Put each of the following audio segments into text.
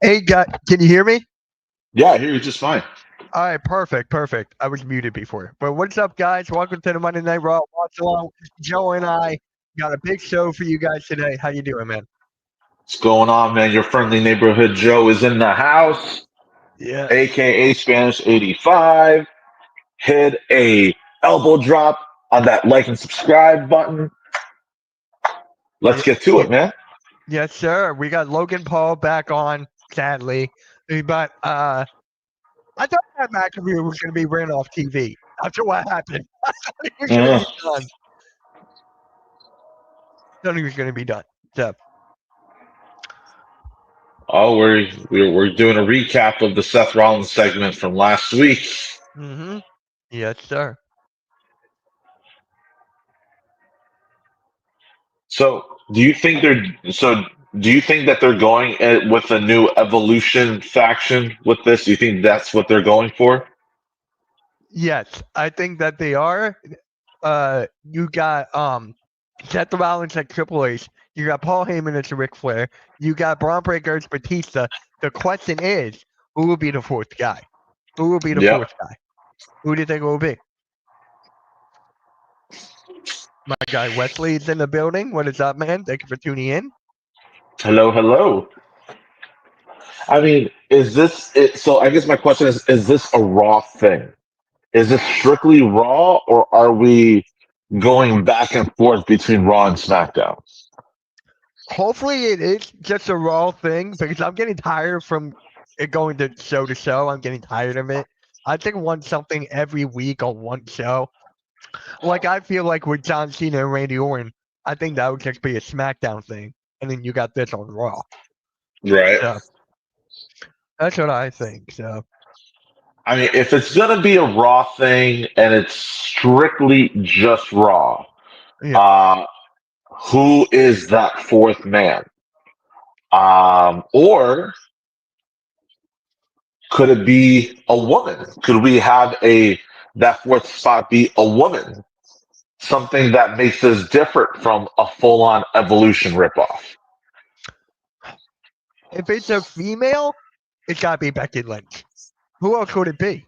Hey, guy, can you hear me? Yeah, I hear you just fine. All right, perfect, perfect. I was muted before. But what's up, guys? Welcome to the Monday Night Raw Watch Along. Joe and I got a big show for you guys today. How you doing, man? What's going on, man? Your friendly neighborhood Joe is in the house, Yeah. aka Spanish 85. Hit a elbow drop on that like and subscribe button. Let's Yeah, get to yeah, it, man. yes, sir. We got Logan Paul back on, sadly. But I thought that McAfee was going to be ran off TV after what happened. I thought he was going to Uh, be done. Thought he was going to be done. So, we're doing a recap of the Seth Rollins segment from last week. mm-hmm. Yes, sir. So, do you think they're so? Do you think that they're going with a new evolution faction with this? Do you think that's what they're going for? Yes, I think that they are. You got Seth Rollins at Triple H. You got Paul Heyman as Ric Flair. You got Braun Breaker as Batista. The question is, who will be the fourth guy? Who will be the Yep. fourth guy? Who do you think it will be? My guy Wesley is in the building. What is up, man? Thank you for tuning in. Hello, hello. I mean, is this it? So I guess my question is this a Raw thing? Is this strictly Raw, or are we going back and forth between Raw and SmackDown? Hopefully, it is just a Raw thing because I'm getting tired from it going to show. I'm getting tired of it. I think I want something every week on one show. Like I feel like with John Cena and Randy Orton, I think that would just be a SmackDown thing, and then you got this on Raw. Right. So that's what I think. So I mean, if it's gonna be a Raw thing and it's strictly just Raw, yeah, uh, who is that fourth man? Or could it be a woman? Could we have a that fourth spot be a woman? Something that makes this different from a full-on evolution ripoff. if it's a female, it's gotta be Becky Lynch. Who else would it be?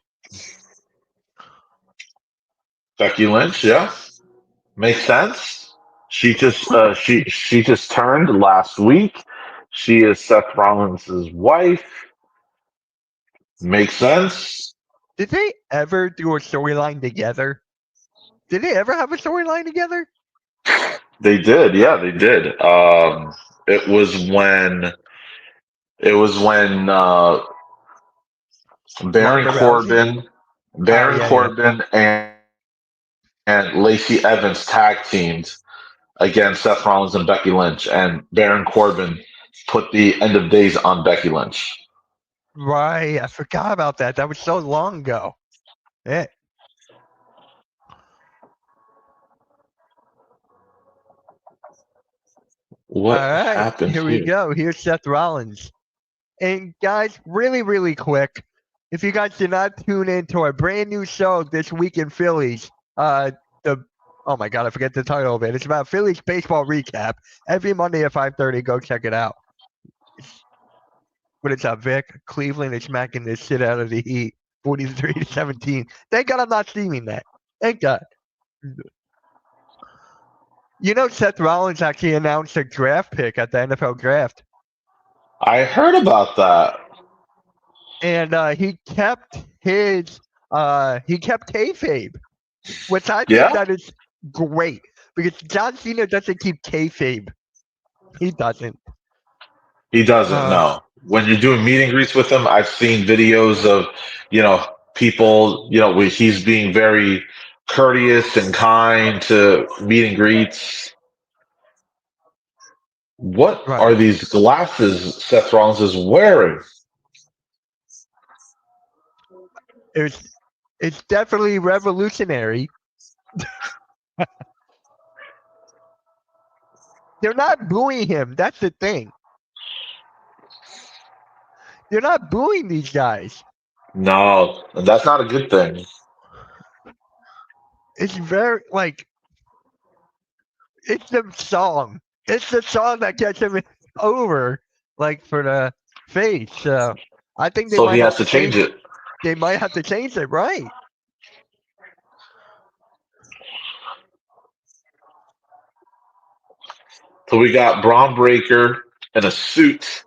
Becky Lynch, yeah, makes sense. She just turned last week. She is Seth Rollins' wife. Makes sense. Did they ever do a storyline together? Did they ever have a storyline together? They did, yeah, they did. It was when it was when Baron Ronda Rousey? Corbin, Oh Baron yeah, yeah. Corbin, and Lacey Evans tag teamed against Seth Rollins and Becky Lynch, and Baron Corbin put the end of days on Becky Lynch. Right, I forgot about that. That was so long ago. Yeah. All What right, happened here we here? go. Here's Seth Rollins. And guys, really, really quick, if you guys did not tune in to our brand new show this week in Phillies, the oh my god, I forget the title of it. It's about Phillies baseball recap. Every Monday at 5:30, go check it out. What is up, Vic? Cleveland is smacking this shit out of the Heat, 43-17. Thank God I'm not streaming that. Thank God. You know, Seth Rollins actually announced a draft pick at the NFL draft, I heard about that. and he kept kayfabe, which I think Yeah, that is great because John Cena doesn't keep kayfabe. He doesn't. he doesn't Uh, know. When you're doing meet and greets with him, I've seen videos of, people, he's being very courteous and kind to meet and greets. What right. are these glasses Seth Rollins is wearing? It's it's definitely revolutionary. They're not booing him. That's the thing. They're not booing these guys. No, that's not a good thing. It's very like it's the song. It's the song that gets him over. Like for the face. So I think they So he might have has to to change change. it. They might have to change it, right? So we got Braun Breaker in a suit.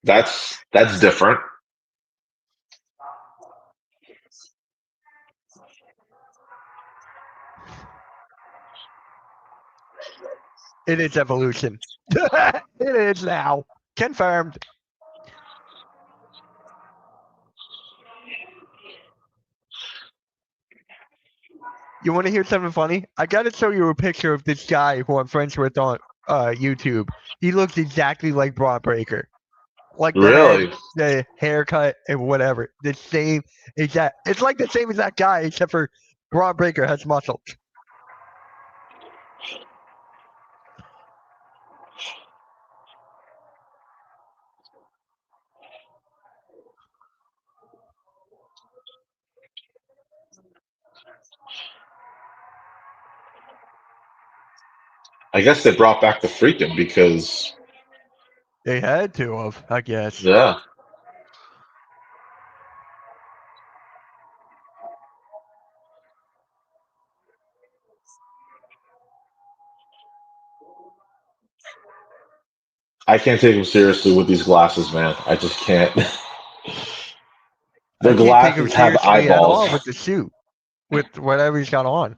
That's different. It is evolution. It is now confirmed. You want to hear something funny? I got to show you a picture of this guy who I'm friends with on YouTube. He looks exactly like Braun Breaker. Like the head, Really? the haircut, and whatever. The same exact. It's like the same as that guy, except for Braun Breaker has muscles. I guess they brought back the Freakin' because They had to have, I guess. yeah. I can't take him seriously with these glasses, man. I just can't. I The can't take him glasses have seriously at eyeballs. all with the suit, with whatever he's got on.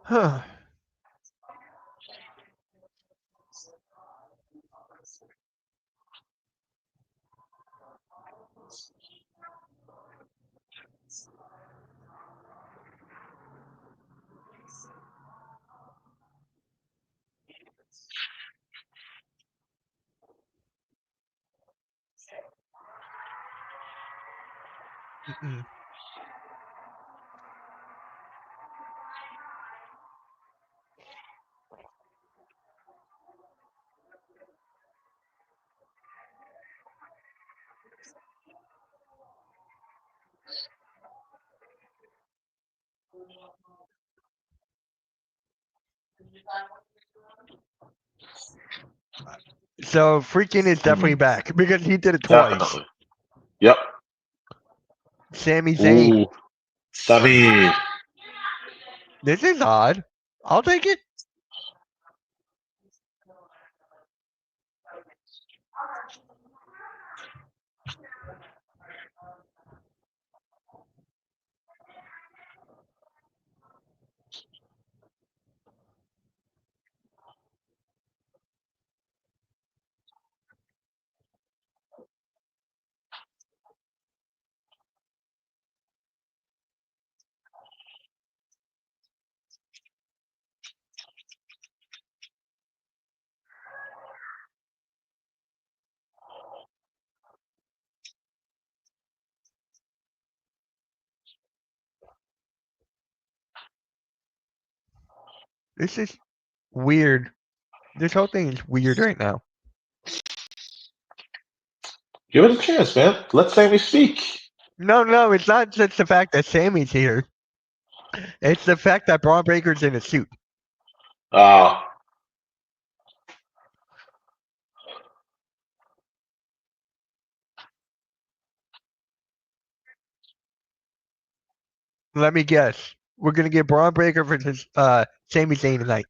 Huh. Mm-mm. So freaking is definitely Hmm. back because he did it twice. Definitely. Yep. Sami Zayn. Ooh. Sammy. This is odd. I'll take it. This is weird. This whole thing is weird right now. Give it a chance, man. Let Sammy speak. No, no, it's not just the fact that Sammy's here. It's the fact that Braun Breaker's in a suit. Uh, Let me guess. We're gonna get Braun Breaker versus Sami Zayn tonight.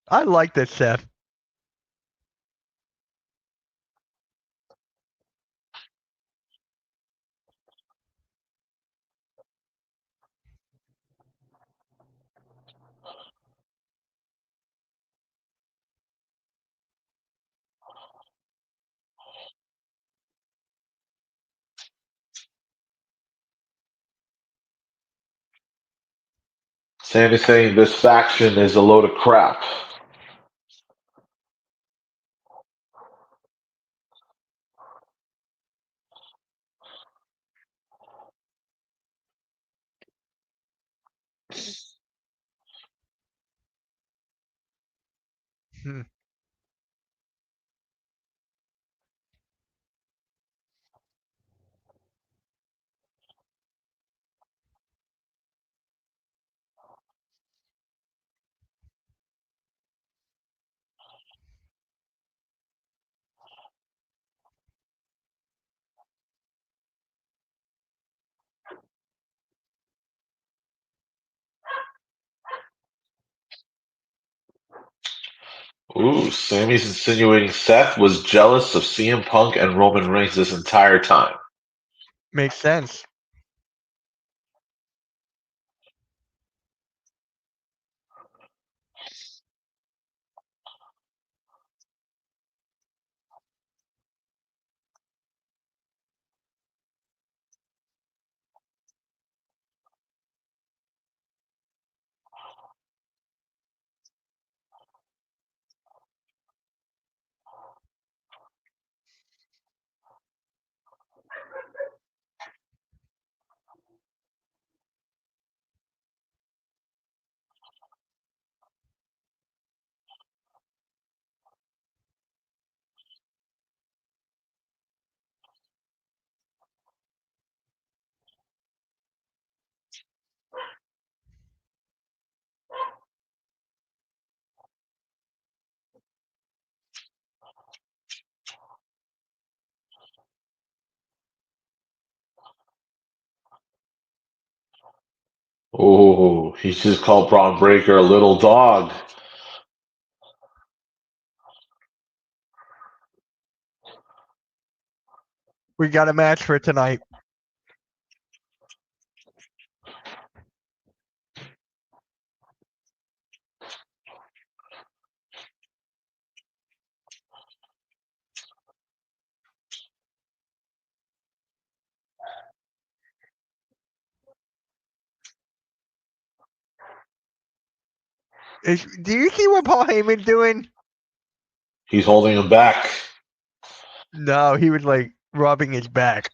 I like this, Seth. Sam is saying this faction is a load of crap. Hmm. Ooh, Sammy's insinuating Seth was jealous of CM Punk and Roman Reigns this entire time. Makes sense. Ooh, he just called Braun Breaker a little dog. We got a match for tonight. Do you see what Paul Heyman's doing? He's holding him back. No, he was like rubbing his back.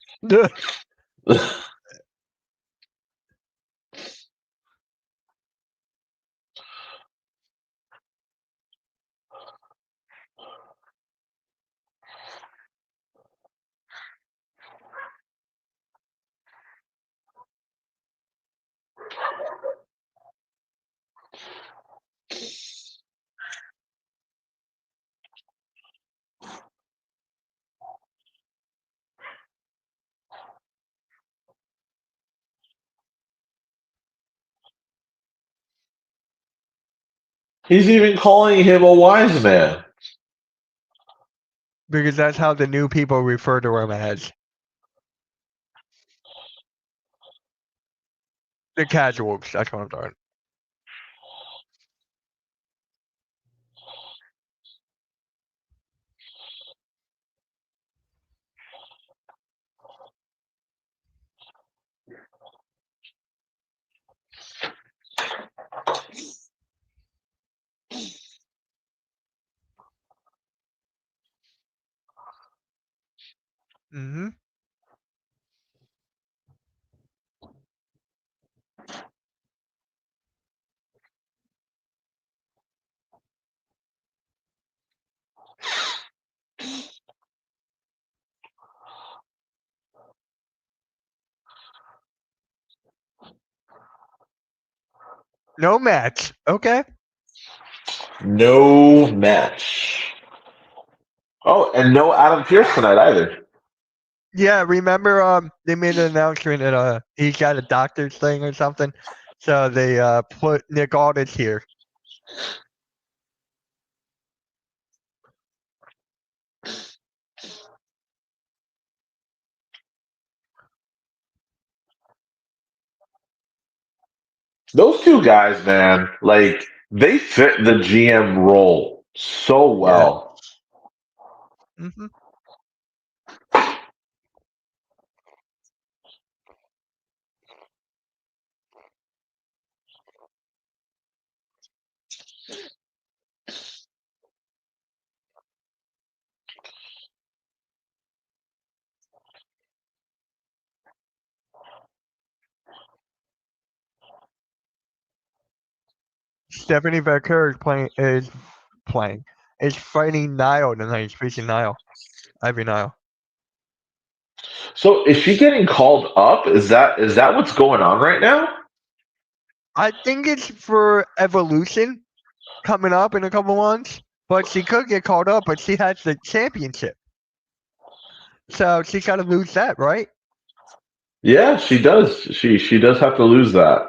He's even calling him a wise man. Because that's how the new people refer to him as. The casuals. That's what I'm talking. Mm-hmm. No match. Okay. No match. Oh, and no Adam Pearce tonight either. Yeah, remember they made an announcement that he's got a doctor's thing or something. So they put Nick Aldis here. Those two guys, man, like they fit the GM role so Yeah. well. Hmm. Stephanie Becker playing is fighting Nile tonight. She's facing Nile. Ivy Nile. So is she getting called up? Is that what's going on right now? I think it's for Evolution coming up in a couple months, but she could get called up. But she has the championship, so she got to lose that, right? Yeah, she does. She does have to lose that.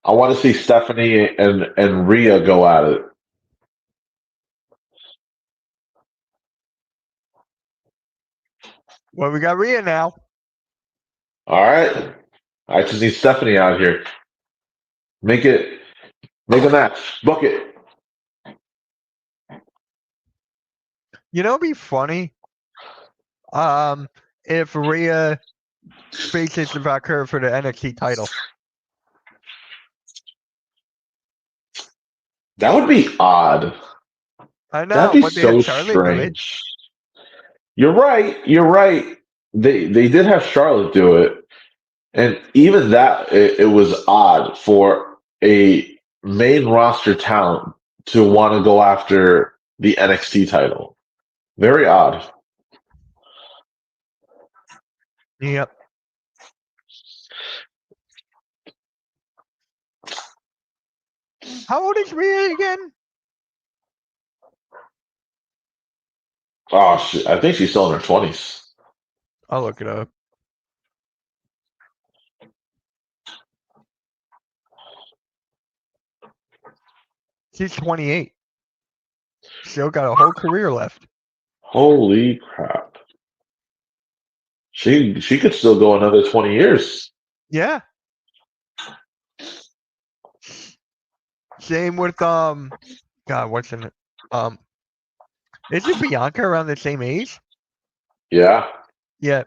I want to see Stephanie and Rhea go at it. Well, we got Rhea now. All right. I just need Stephanie out here. Make it make a match. Book it. You know, it'd be funny. Um, if Rhea faces Valkyrie for the NXT title. That would be odd. I That'd know, be but they had so Charlotte do it. strange. You're right. You're right. They did have Charlotte do it, and even that it was odd for a main roster talent to want to go after the NXT title. Very odd. Yep. How old is Rhea again? Oh, I think she's still in her 20s. I'll look it up. She's 28. Still got a whole career left. Holy crap! She could still go another 20 years. Yeah. Same with God, what's in it? Isn't Bianca around the same age? Yeah. Yeah.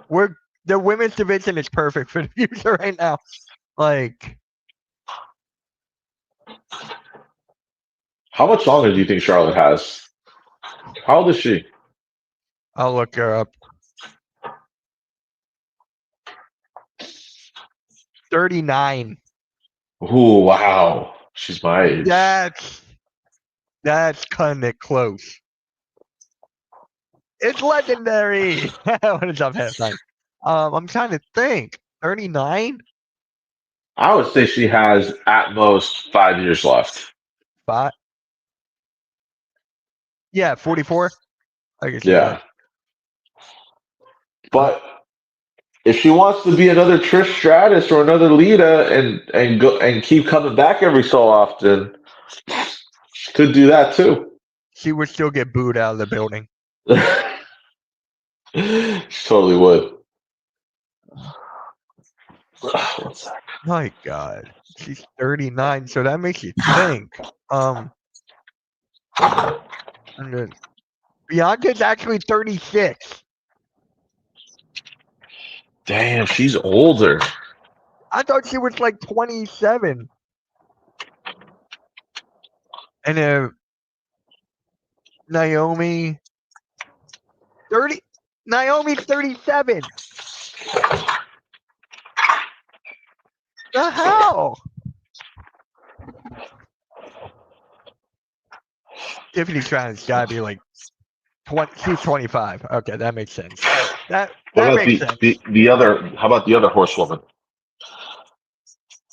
We're the women's division is perfect for the future right now. Like, How much longer do you think Charlotte has? How old is she? I'll look her up. 39. Ooh, wow. She's my age. That's kind of close. It's legendary. What is up, halftime? I'm trying to think. 39? I would say she has at most 5 years left. Five? Yeah, 44. I can see that. Yeah. But if she wants to be another Trish Stratus or another Lita and go and keep coming back every so often, she could do that too. She would still get booed out of the building. She totally would. One sec. My God, she's 39, so that makes you think. And then Bianca's actually 36. Damn, she's older. I thought she was like 27. And Naomi 30. Naomi's 37. The hell? Tiffany Stratton's gotta be like 20. She's 25. Okay, that makes sense. That What about makes sense. the other? How about the other horsewoman?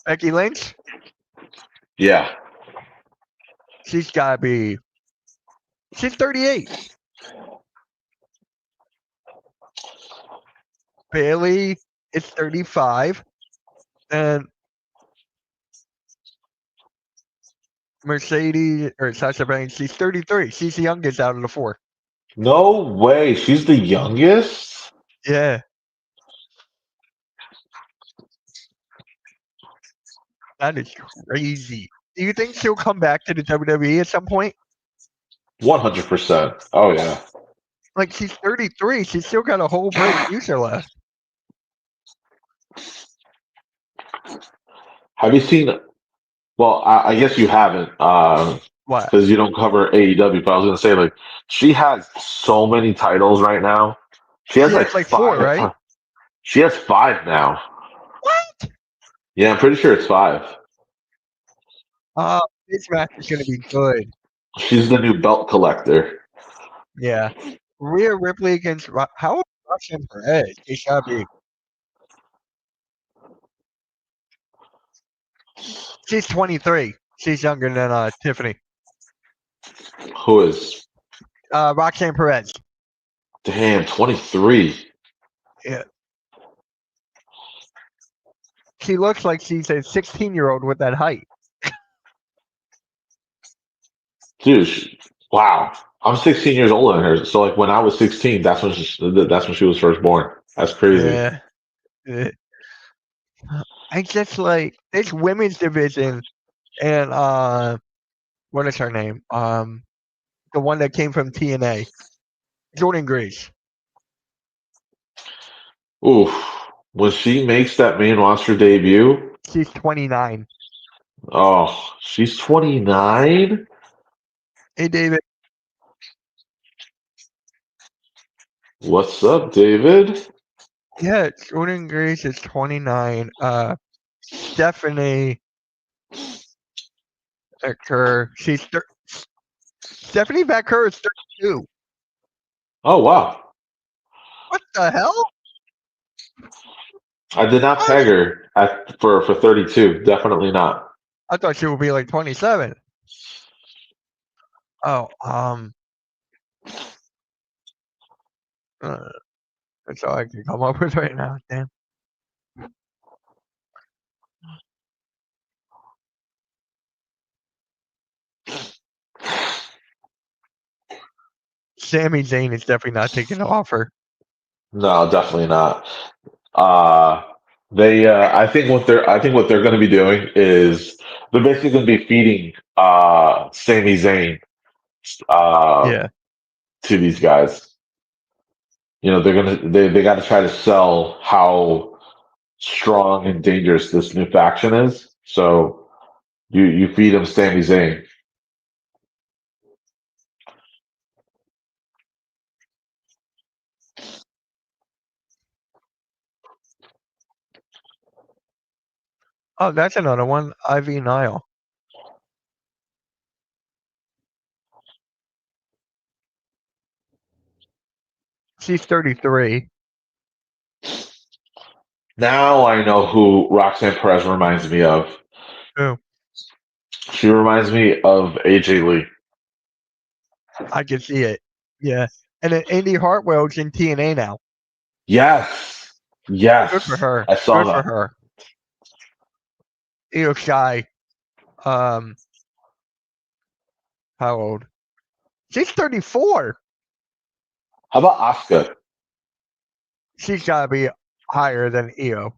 Becky Lynch, Yeah. she's gotta be. She's 38. Bailey is 35, and Mercedes or Sasha Banks, she's 33. She's the youngest out of the four. No way. She's the youngest? Yeah, that is crazy. Do you think she'll come back to the WWE at some point? 100%. Oh, yeah. Like she's 33, she's still got a whole bright future left. Have you seen? Well, I guess you haven't, What? because you don't cover AEW. But I was gonna say, like, she has so many titles right now. She She has like has like four, five. right? She has five now. What? Yeah, I'm pretty sure it's five. This match is gonna be good. She's the new belt collector. Yeah. Rhea Ripley against how old is Roxanne Perez? She's gotta be. She's 23. She's younger than Tiffany. Who is? Roxanne Perez. Damn, 23. Yeah. She looks like she's a 16-year-old with that height. Dude, wow. I'm 16 years older than her. So like when I was 16, that's when she was first born. That's crazy. Yeah. Yeah. I just like this women's division and what is her name? The one that came from TNA. Jordan Grace. Oof. When she makes that main roster debut, She's 29. oh, she's 29? Hey David. What's up, David? Yeah, Jordan Grace is 29. Stephanie Becker. Stephanie Becker is 32. Oh, wow. What the hell? I did not What? peg her for 32. Definitely not. I thought she would be like 27. Oh, uh, that's all I can come up with right now. Damn. Sami Zayn is definitely not taking the offer. No, definitely not. Uh I think what they're going to be doing is they're basically going to be feeding Sami Zayn uh Yeah. to these guys. You know, they got to try to sell how strong and dangerous this new faction is. So you feed them Sami Zayn. Oh, that's another one. Ivy Nile. She's 33. Now I know who Roxanne Perez reminds me of. Oh, She reminds me of AJ Lee. I can see it. Yeah. And then Indy Hartwell's in TNA now. Yes. Good for Yes. her. I saw Good for that. her. Io Sky. Um, how old? She's 34. How about Asuka? She's got to be higher than Io.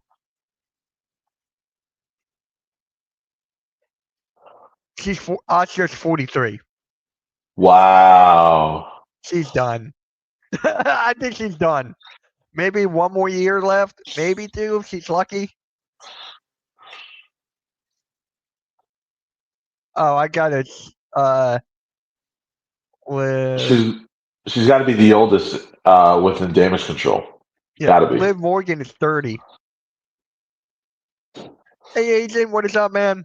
Oscar's 43. Wow. She's done. I think she's done. Maybe one more year left. Maybe two if she's lucky. Oh, I got it. Liv. She's she's got to be the oldest within damage control. Yeah, Got to be. Liv Morgan is 30. Hey, Agent, what is up, man?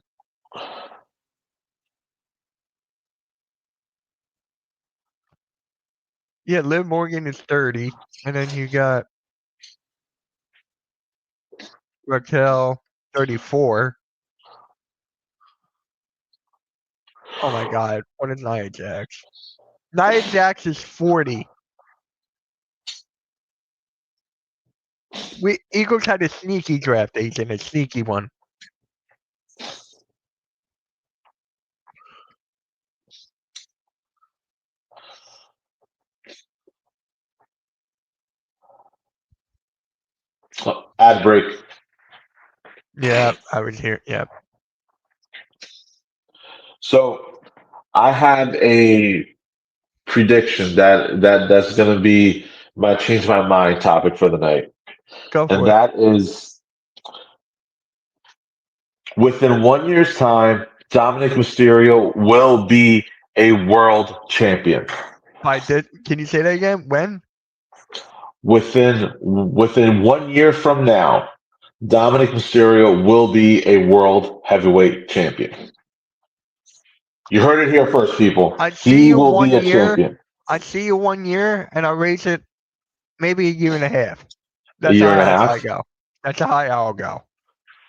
Yeah, Liv Morgan is 30. And then you got Raquel, 34. Oh my God. What is Nia Jax? Nia Jax is 40. We Eagles had a sneaky draft agent, a sneaky one. Ad break. Yeah, I was here. Yeah, So I have a prediction that's going to be my change my mind topic for the night, go and for it. that is within 1 year's time, Dominic Mysterio will be a world champion. Can you say that again? When? Within 1 year from now, Dominic Mysterio will be a world heavyweight champion. You heard it here first, people. I'd see He you will be one a year. champion. I'd see you 1 year, and I'll raise it maybe a year and a half. A That's year and how a high I half. go. That's how high I'll go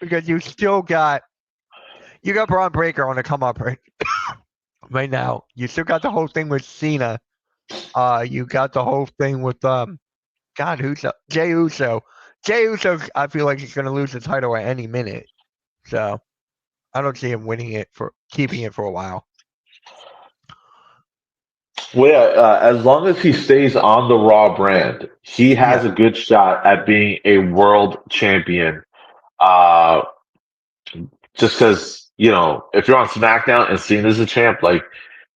because you got Braun Breaker on the come up right now. You still got the whole thing with Cena. You got the whole thing with God, Jey Uso. Jey Uso, I feel like he's gonna lose the title at any minute. So I don't see him keeping it for a while. Well, yeah, as long as he stays on the Raw brand, he has Yeah. a good shot at being a world champion. Uh, just because if you're on SmackDown and seen as a champ, like,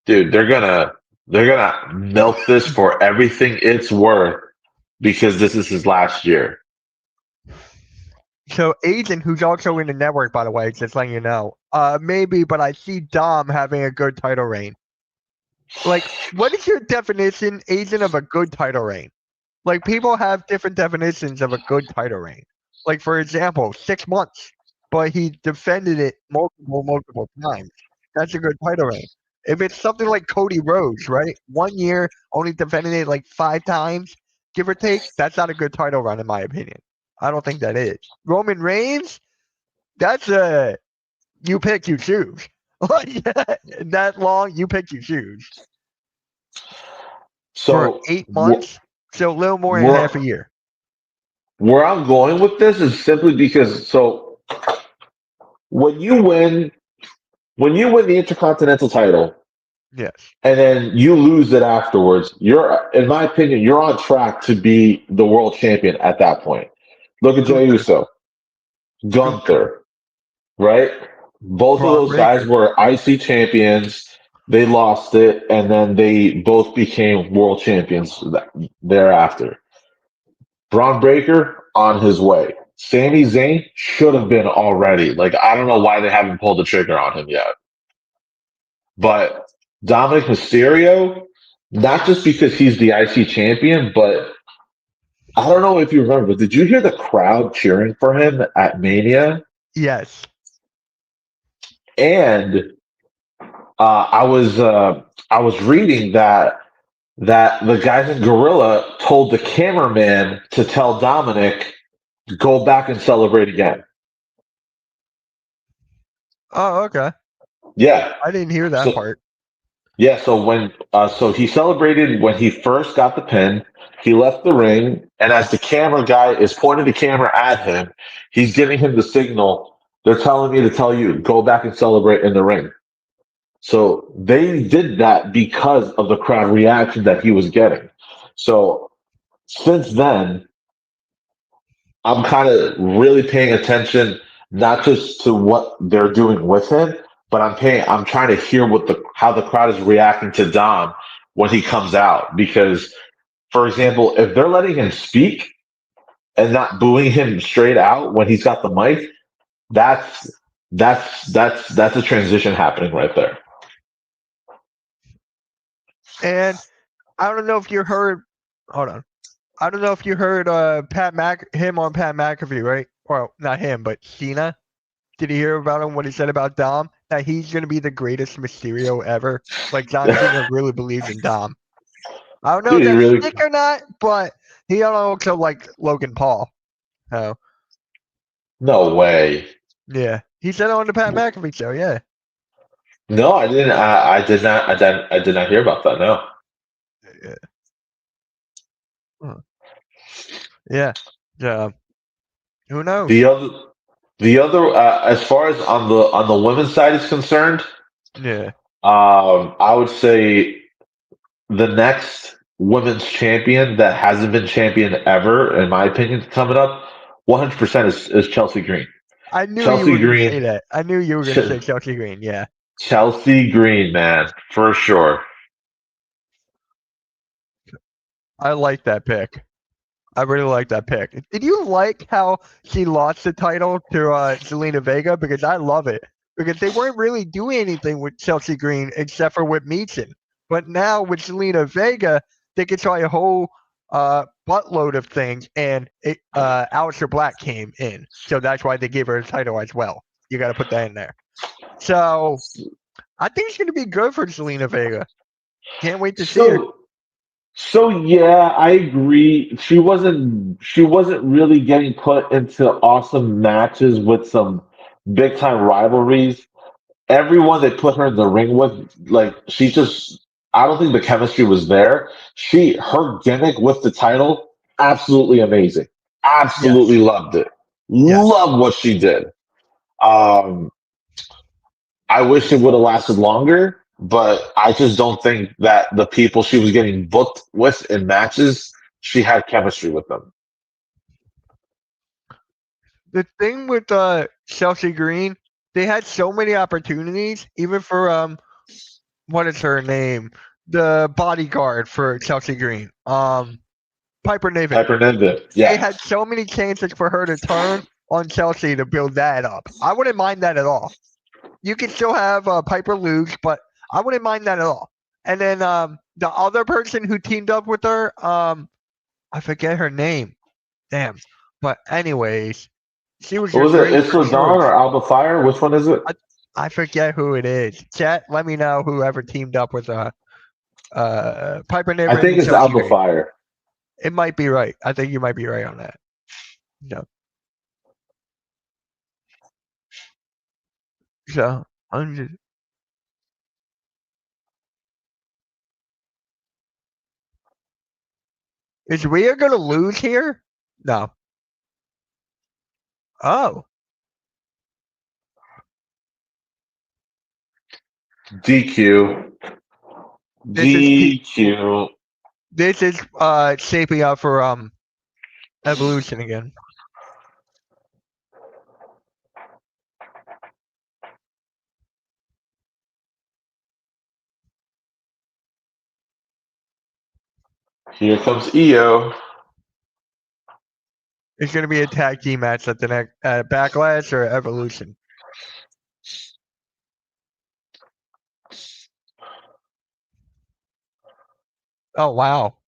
dude, they're gonna milk this for everything it's worth because this is his last year. So Agent, who's also in the network, by the way, just letting you know. Maybe, but I see Dom having a good title reign. Like, what is your definition, Agent, of a good title reign? Like, people have different definitions of a good title reign. Like, for example, 6 months, but he defended it multiple times. That's a good title reign. If it's something like Cody Rhodes, right? 1 year, only defending it like 5 times, give or take, that's not a good title run, in my opinion. I don't think that is. Roman Reigns, that's a you pick, you choose. Like that long, you pick, you choose. For So 8 months, so a little more than where half a year. where I'm going with this is simply because when you win when you win the Intercontinental title Yes. and then you lose it afterwards, in my opinion, you're on track to be the world champion at that point. Look at Jey Gunther, Uso, Gunther, Gunther, right? Both of Braun those guys Breaker. were IC champions. They lost it, and then they both became world champions thereafter. Braun Breaker on his way. Sami Zayn should have been already. Like, I don't know why they haven't pulled the trigger on him yet. But Dominic Mysterio, not just because he's the IC champion, but I don't know if you remember, but did you hear the crowd cheering for him at Mania? Yes. And I was reading that the guys in Gorilla told the cameraman to tell Dominic go back and celebrate again. Oh, okay. Yeah. I didn't hear that So part. yeah, so he celebrated when he first got the pin. He left the ring, and as the camera guy is pointing the camera at him, he's giving him the signal. They're telling me to tell you go back and celebrate in the ring. So they did that because of the crowd reaction that he was getting. So since then, I'm kind of really paying attention, not just to what they're doing with him, but I'm trying to hear how the crowd is reacting to Dom when he comes out. Because, for example, if they're letting him speak and not booing him straight out when he's got the mic, that's that's a transition happening right there. And I don't know if you heard. Hold on. I don't know if you heard him on Pat McAfee, right? Well, not him, but Cena. Did you hear about him? What he said about Dom? That he's gonna be the greatest Mysterio ever. Like John Cena really believes in Dom. I don't know if Dude, he that's really sick or not, but he also like Logan Paul. Oh, no way. yeah. He said it on the Pat McAfee show. Yeah. No, I didn't. I did not hear about that. No. Yeah. Huh. Yeah. Yeah. Who knows? The other, as far as on the women's side is concerned, Yeah, I would say the next women's champion that hasn't been champion ever, in my opinion, coming up, 100% is Chelsea Green. I knew you Chelsea were gonna say Green, that. I knew you were gonna say Ch- Chelsea Green. Yeah, Chelsea Green, man, for sure. I like that pick. I really like that pick. Did you like how she lost the title to Zelina Vega? Because I love it. Because they weren't really doing anything with Chelsea Green except for with Meechin. But now with Zelina Vega, they could try a whole buttload of things, and Aleister Black came in, so that's why they gave her a title as well. You got to put that in there. So I think it's going to be good for Zelina Vega. Can't wait to see her. So So yeah, I agree. She wasn't really getting put into awesome matches with some big time rivalries. Everyone they put her in the ring with, like she just I don't think the chemistry was there. Her gimmick with the title, absolutely amazing. Yes, Absolutely loved it. yes. Loved what she did. Um I wish it would have lasted longer, but I just don't think that the people she was getting booked with in matches, she had chemistry with them. The thing with Chelsea Green, they had so many opportunities, even for what is her name, the bodyguard for Chelsea Green, Piper Niven. Piper Niven, They yeah. had so many chances for her to turn on Chelsea to build that up. I wouldn't mind that at all. You can still have Piper lose, but I wouldn't mind that at all. And then the other person who teamed up with her, I forget her name. Damn. But anyways, she was What just was it? great for Isla Dawn years. or Alba Fire? Which one is it? I I forget who it is. Chat, let me know whoever teamed up with Piper I Niven think and it's Chelsea Alba Green. Fire. It might be right. I think you might be right on that. No. So I'm just, is Rhea gonna lose here? No. Oh. DQ. This is DQ. this is shaping up for evolution again. Here comes EO. It's gonna be a tag team match at the next backlash or evolution. Oh wow.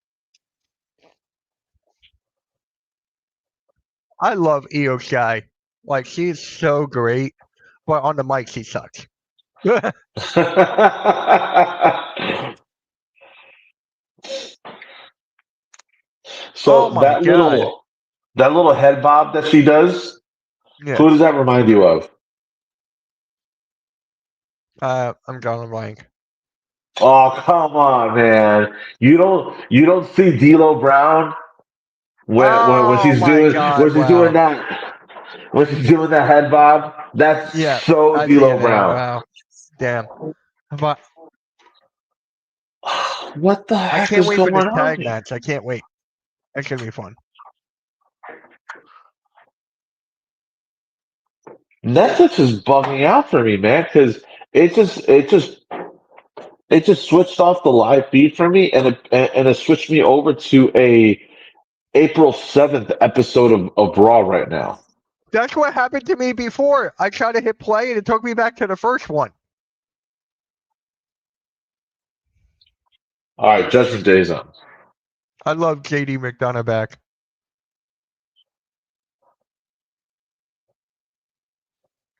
I love Io Sky. Like she's so great, but on the mic she sucks. Oh So my god. that little head bob that she does, Yeah. who does that remind you of? I'm drawing a blank. Oh, come on, man. You don't see D'Lo Brown Oh my god. when she's doing Wow. that when she's doing that head bob. That's Yeah, so I see it D'Lo now. Brown. Wow. Damn. But What the I heck can't is wait for this going on tag here? match. I can't wait. It's gonna be fun. Netflix is bugging out for me, man, because it just it just it just switched off the live feed for me, and it switched me over to a April 7th episode of Raw right now. That's what happened to me before. I tried to hit play and it took me back to the first one. All right, Judgment Day's on. I love JD McDonough back.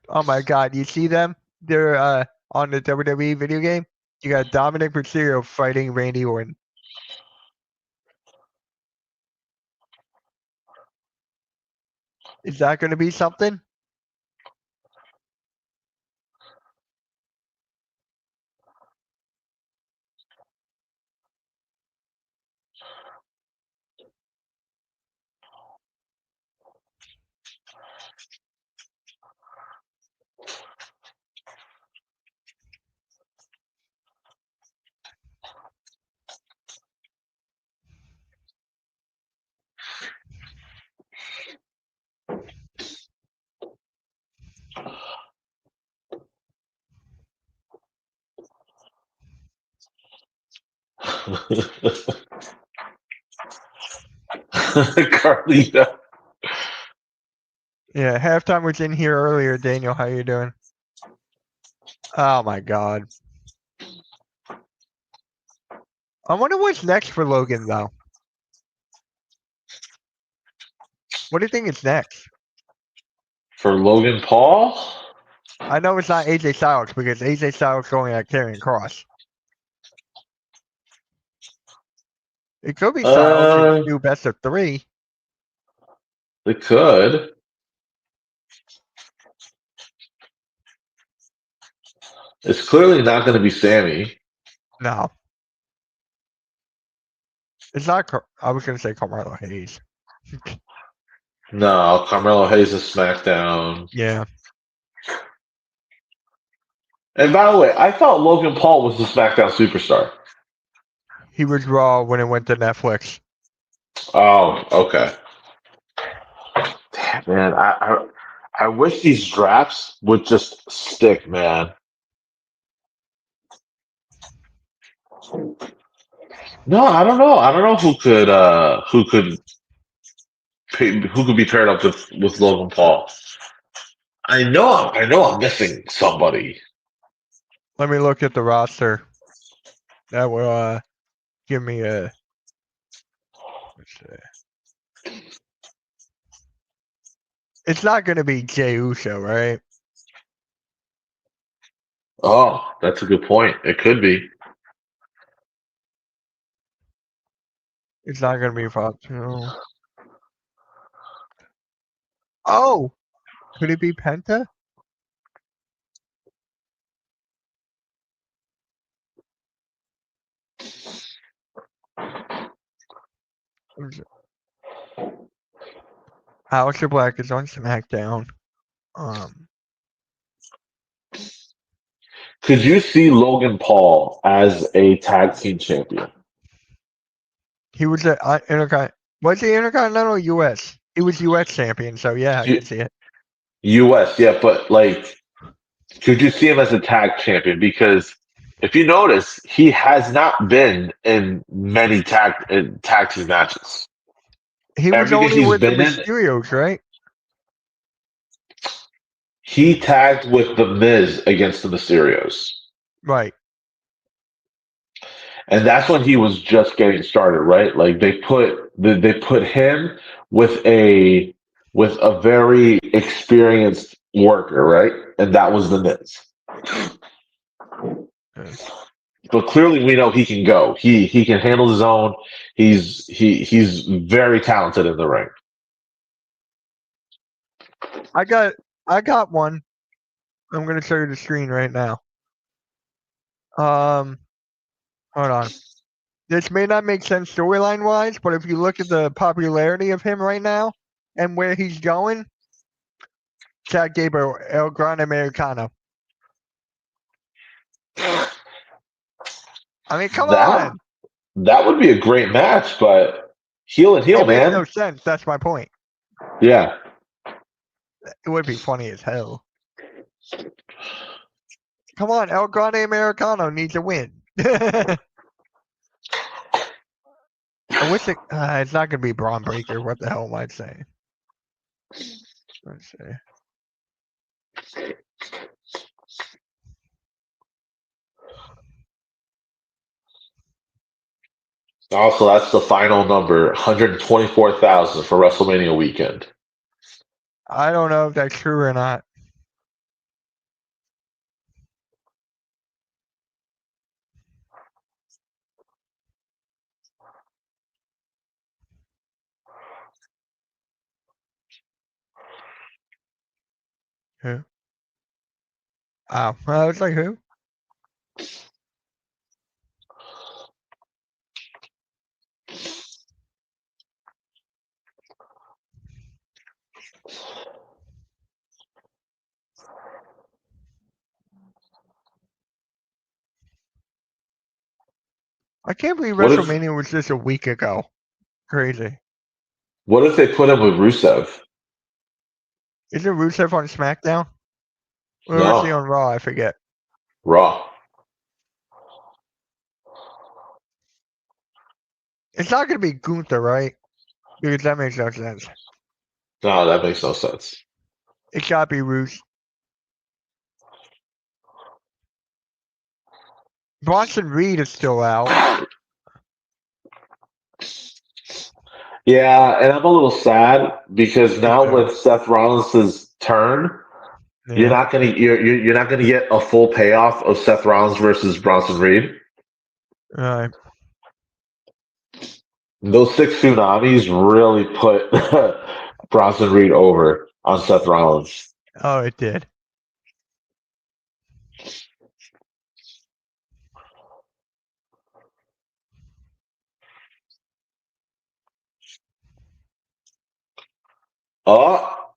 Oh my god, you see them? They're on the WWE video game. You got Dominic Mysterio fighting Randy Orton. Is that going to be something? Carlito. Yeah, halftime was in here earlier. Daniel, how you doing? Oh my god. I wonder what's next for Logan though. What do you think is next? For Logan Paul? I know it's not AJ Styles because AJ Styles going at Karrion Cross. It could be Styles and Uh, do best of 3. they could. It's clearly not going to be Sammy. No. It's not. I was going to say Carmelo Hayes. No, Carmelo Hayes is SmackDown. Yeah. And by the way, I thought Logan Paul was the SmackDown superstar. He was Raw when it went to Netflix. Oh, okay. Damn, man, I wish these drafts would just stick, man. No, I don't know. I don't know who could be paired up with Logan Paul. I know I'm missing somebody. Let me look at the roster. That will give me a. Let's see. It's not going to be Jey Uso, right? Oh, that's a good point. It could be. It's not going to be Fatu. Oh, could it be Penta? Aleister Black is on SmackDown. Could you see Logan Paul as a tag team champion? He was the Was he Intercontinental US? He was US champion, so yeah, I can see it. US, yeah, but like, could you see him as a tag champion? Because if you notice, he has not been in many tag team matches. He was Everything only he's with the been in, Mysterios, right? he tagged with the Miz against the Mysterios, Right. and that's when he was just getting started, right? Like they put him with a very experienced worker, right? And that was the Miz. Yes. But clearly we know he can go. He can handle his own. He's very talented in the ring. I got one. I'm gonna show you the screen right now. Hold on. This may not make sense storyline wise, but if you look at the popularity of him right now and where he's going, Chad Gable, El Gran Americano. I mean, come That on. that would be a great match, but heel and heel, It makes man. no sense. That's my point. Yeah. It would be funny as hell. Come on, El Grande Americano needs a win. I wish it's not gonna be Braun Breaker. What the hell am I saying? Let's see. Also, that's the final number, 124,000 for WrestleMania weekend. I don't know if that's true or not. Who? Oh, I was like, who? I can't believe What if WrestleMania was just a week ago. Crazy. what if they put him with Rusev? Isn't Rusev on SmackDown? Or was he No, on Raw? I forget. Raw. It's not gonna be Gunther, right? Because that makes no sense. No, that makes no sense. It gotta be Roos. Bronson Reed is still out. Yeah, and I'm a little sad because Me now too. with Seth Rollins' turn, Yeah. you're not gonna get a full payoff of Seth Rollins versus Bronson Reed. All right. Those six tsunamis really put Bronson Reed over on Seth Rollins. Oh, it did. Oh,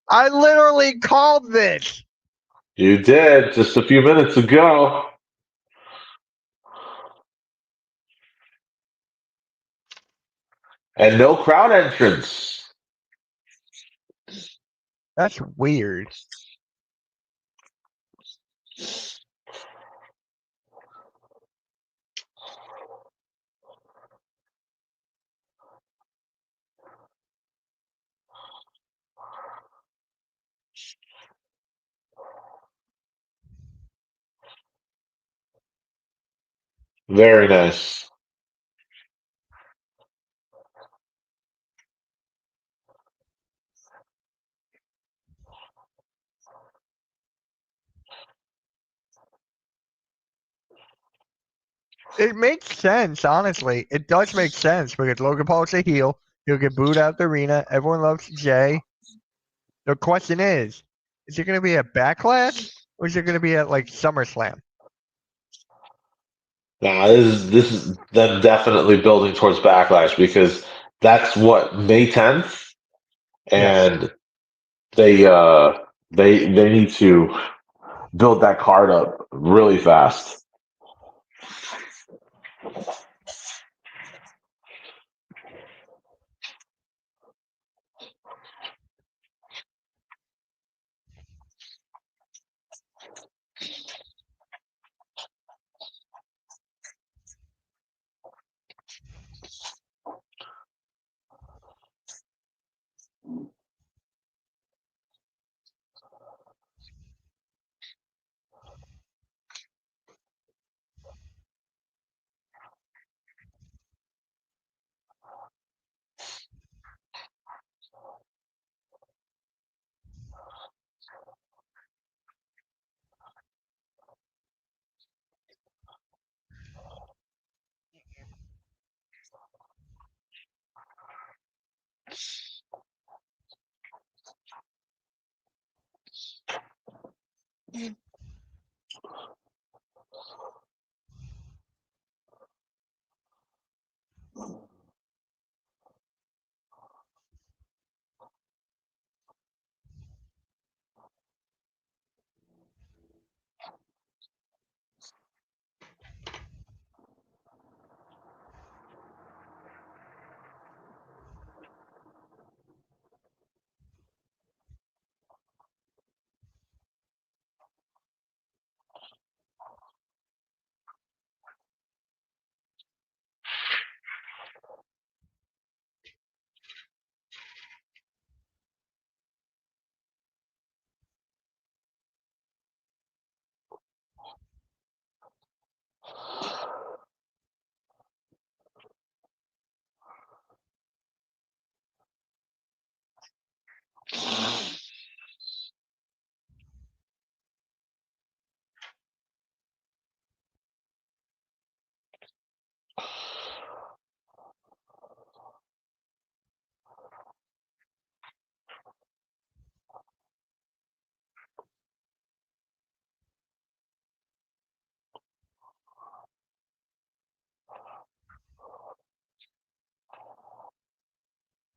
I literally called this. you did just a few minutes ago. And no crowd entrance. That's weird. Very nice. It makes sense, honestly. It does make sense because Logan Paul's a heel. He'll get booed out of the arena. Everyone loves Jay. The question is it going to be a backlash or is it going to be at like SummerSlam? Nah, this is them definitely building towards backlash because that's what May 10th, Yes. and they uh they need to build that card up really fast.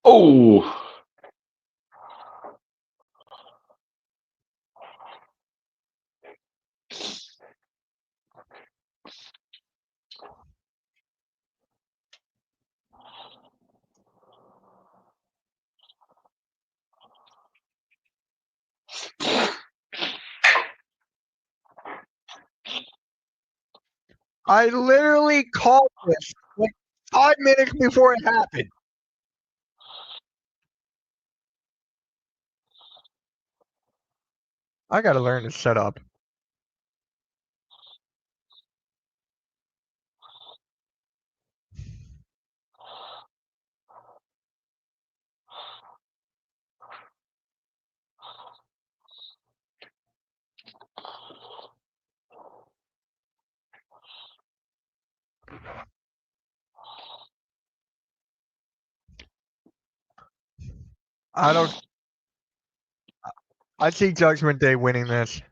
Oh, I literally called this like 5 minutes before it happened. I gotta learn to shut up. I don't. I see Judgment Day winning this.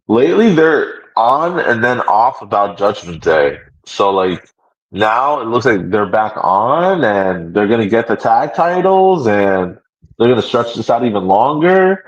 Lately, they're on and then off about Judgment Day. So like now it looks like they're back on and they're gonna get the tag titles and they're gonna stretch this out even longer.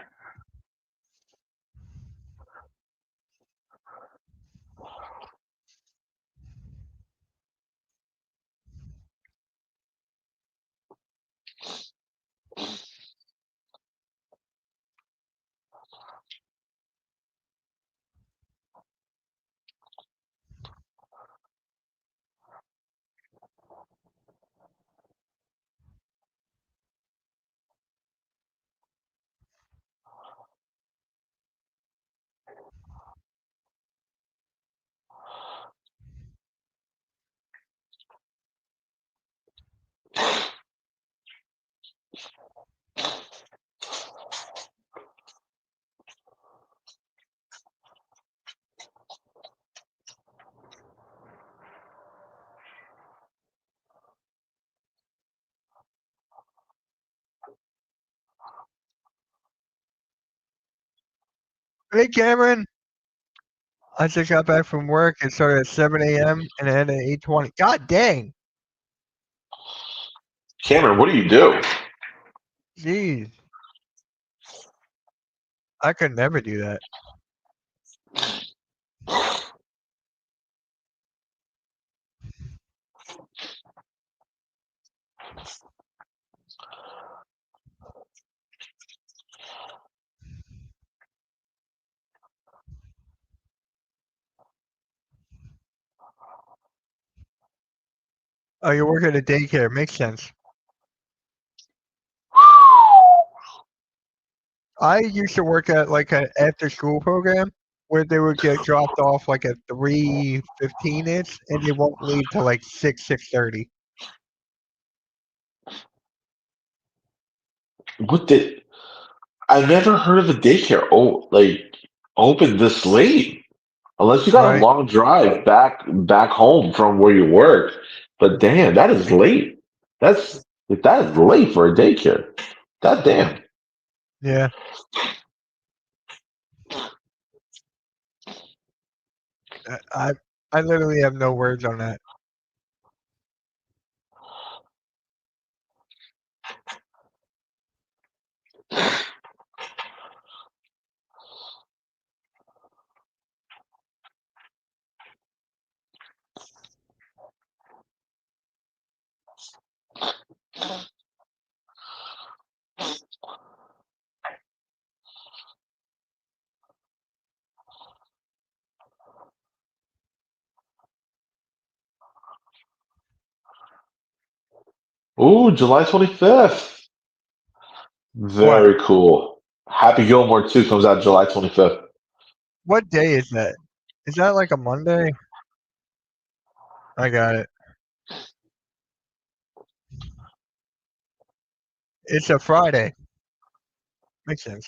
Hey Cameron, I just got back from work. It started at 7 a.m. and it ended at 8:20. God dang. Cameron, what do you do? Jeez. I could never do that. Oh, you work at a daycare. Makes sense. I used to work at like an after school program where they would get dropped off like at 3:15 ish and they won't leave till like 6:30. What did I never heard of a daycare like open this late? Unless you got a Right. long drive back home from where you work. But damn, that is late. That is late for a daycare. God damn. Yeah. I I literally have no words on that. Ooh, July 25th. What? Very cool. Happy Gilmore 2 comes out July 25th. What day is that? Is that like a Monday? I got it. It's a Friday. Makes sense.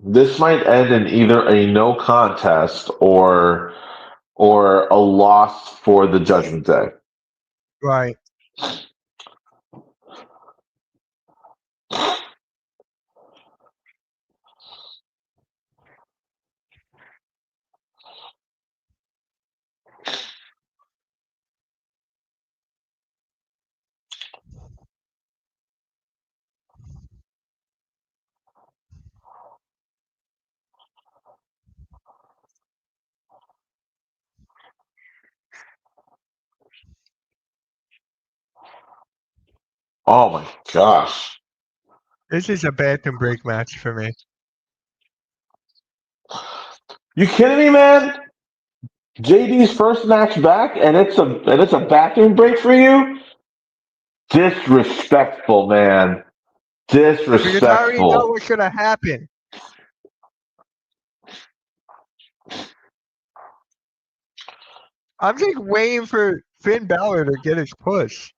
This might end in either a no contest or a loss for the Judgment Day. Right. Oh my gosh. This is a bathroom break match for me. You kidding me, man? JD's first match back and it's a bathroom break for you? Disrespectful, man. Because I already know Disrespectful. what's gonna happen. I'm just waiting for Finn Balor to get his push.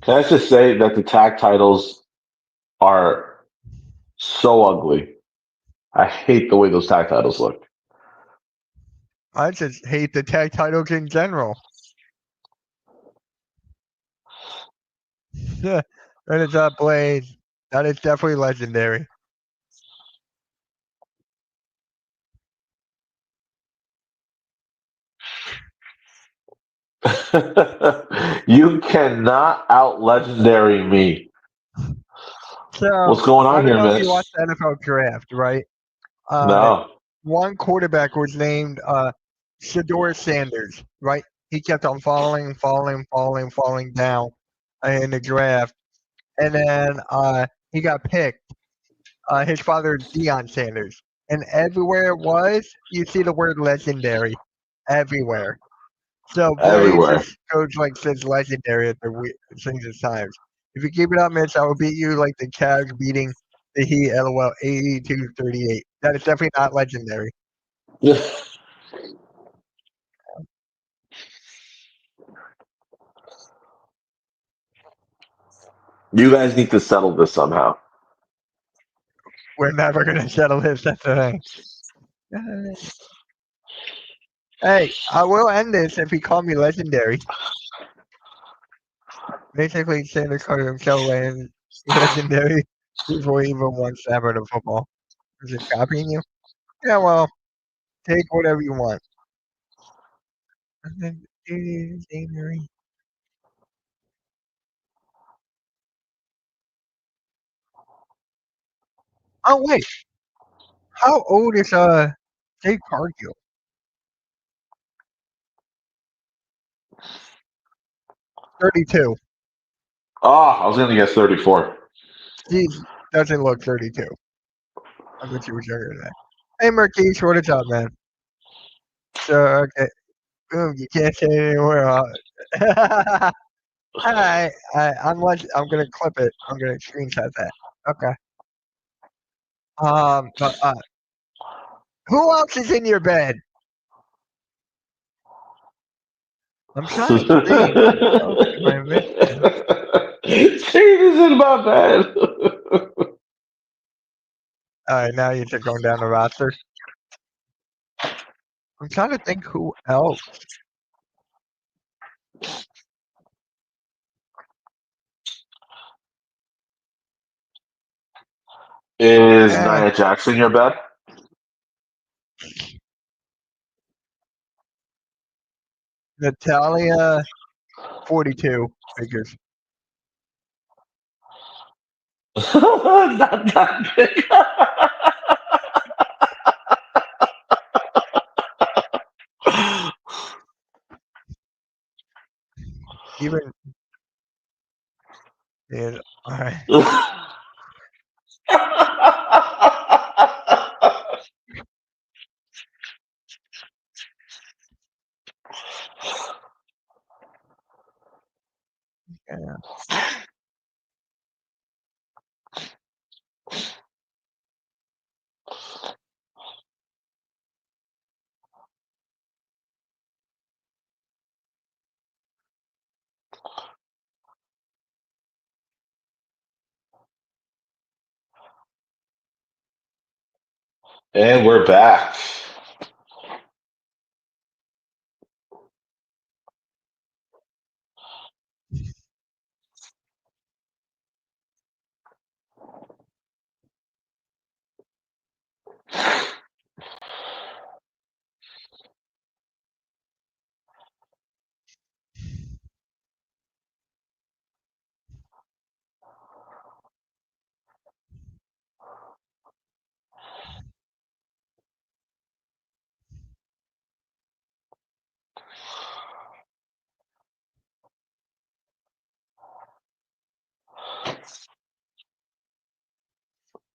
Can I just say that the tag titles are so ugly? I hate the way those tag titles look. I just hate the tag titles in general. That is a Blade. That is definitely legendary. You cannot out legendary me. So What's going I on don't here, know if you Mitch? watched the NFL draft, right? Uh, No. one quarterback was named Shador Sanders, right? He kept on falling down in the draft, and then he got picked. His father is Deion Sanders, and everywhere it was, you see the word legendary everywhere. So Blaze Everywhere. just goes like says legendary at the things of times. If you keep it up, Mitch, I will beat you like the Cavs beating the Heat. LOL, 82-38. That is definitely not legendary. You guys need to settle this somehow. We're never gonna settle this. That's the thing. Hey, I will end this if he called me legendary. Basically, Sanders called himself legendary before he even won Saturday of football. Is it copying you? Yeah, well, take whatever you want. Legendary. Oh wait, how old is Jake Cargill? 32. Oh, I was gonna guess 34. He doesn't look 32. I bet he was younger than that. Hey, Marquise, what is up, man? So, okay, boom, you can't say it anymore. Alright, I'm gonna clip it. I'm gonna screenshot that. Okay. But who else is in your bed? I'm trying to think. Who else have I missed? Changes in my bed. All right, now you're just going down the roster. I'm trying to think who else. Is Eh, Nia Jackson your bed? Natalia, 42 figures. Not that big. Even yeah, all right. Yeah. And we're back.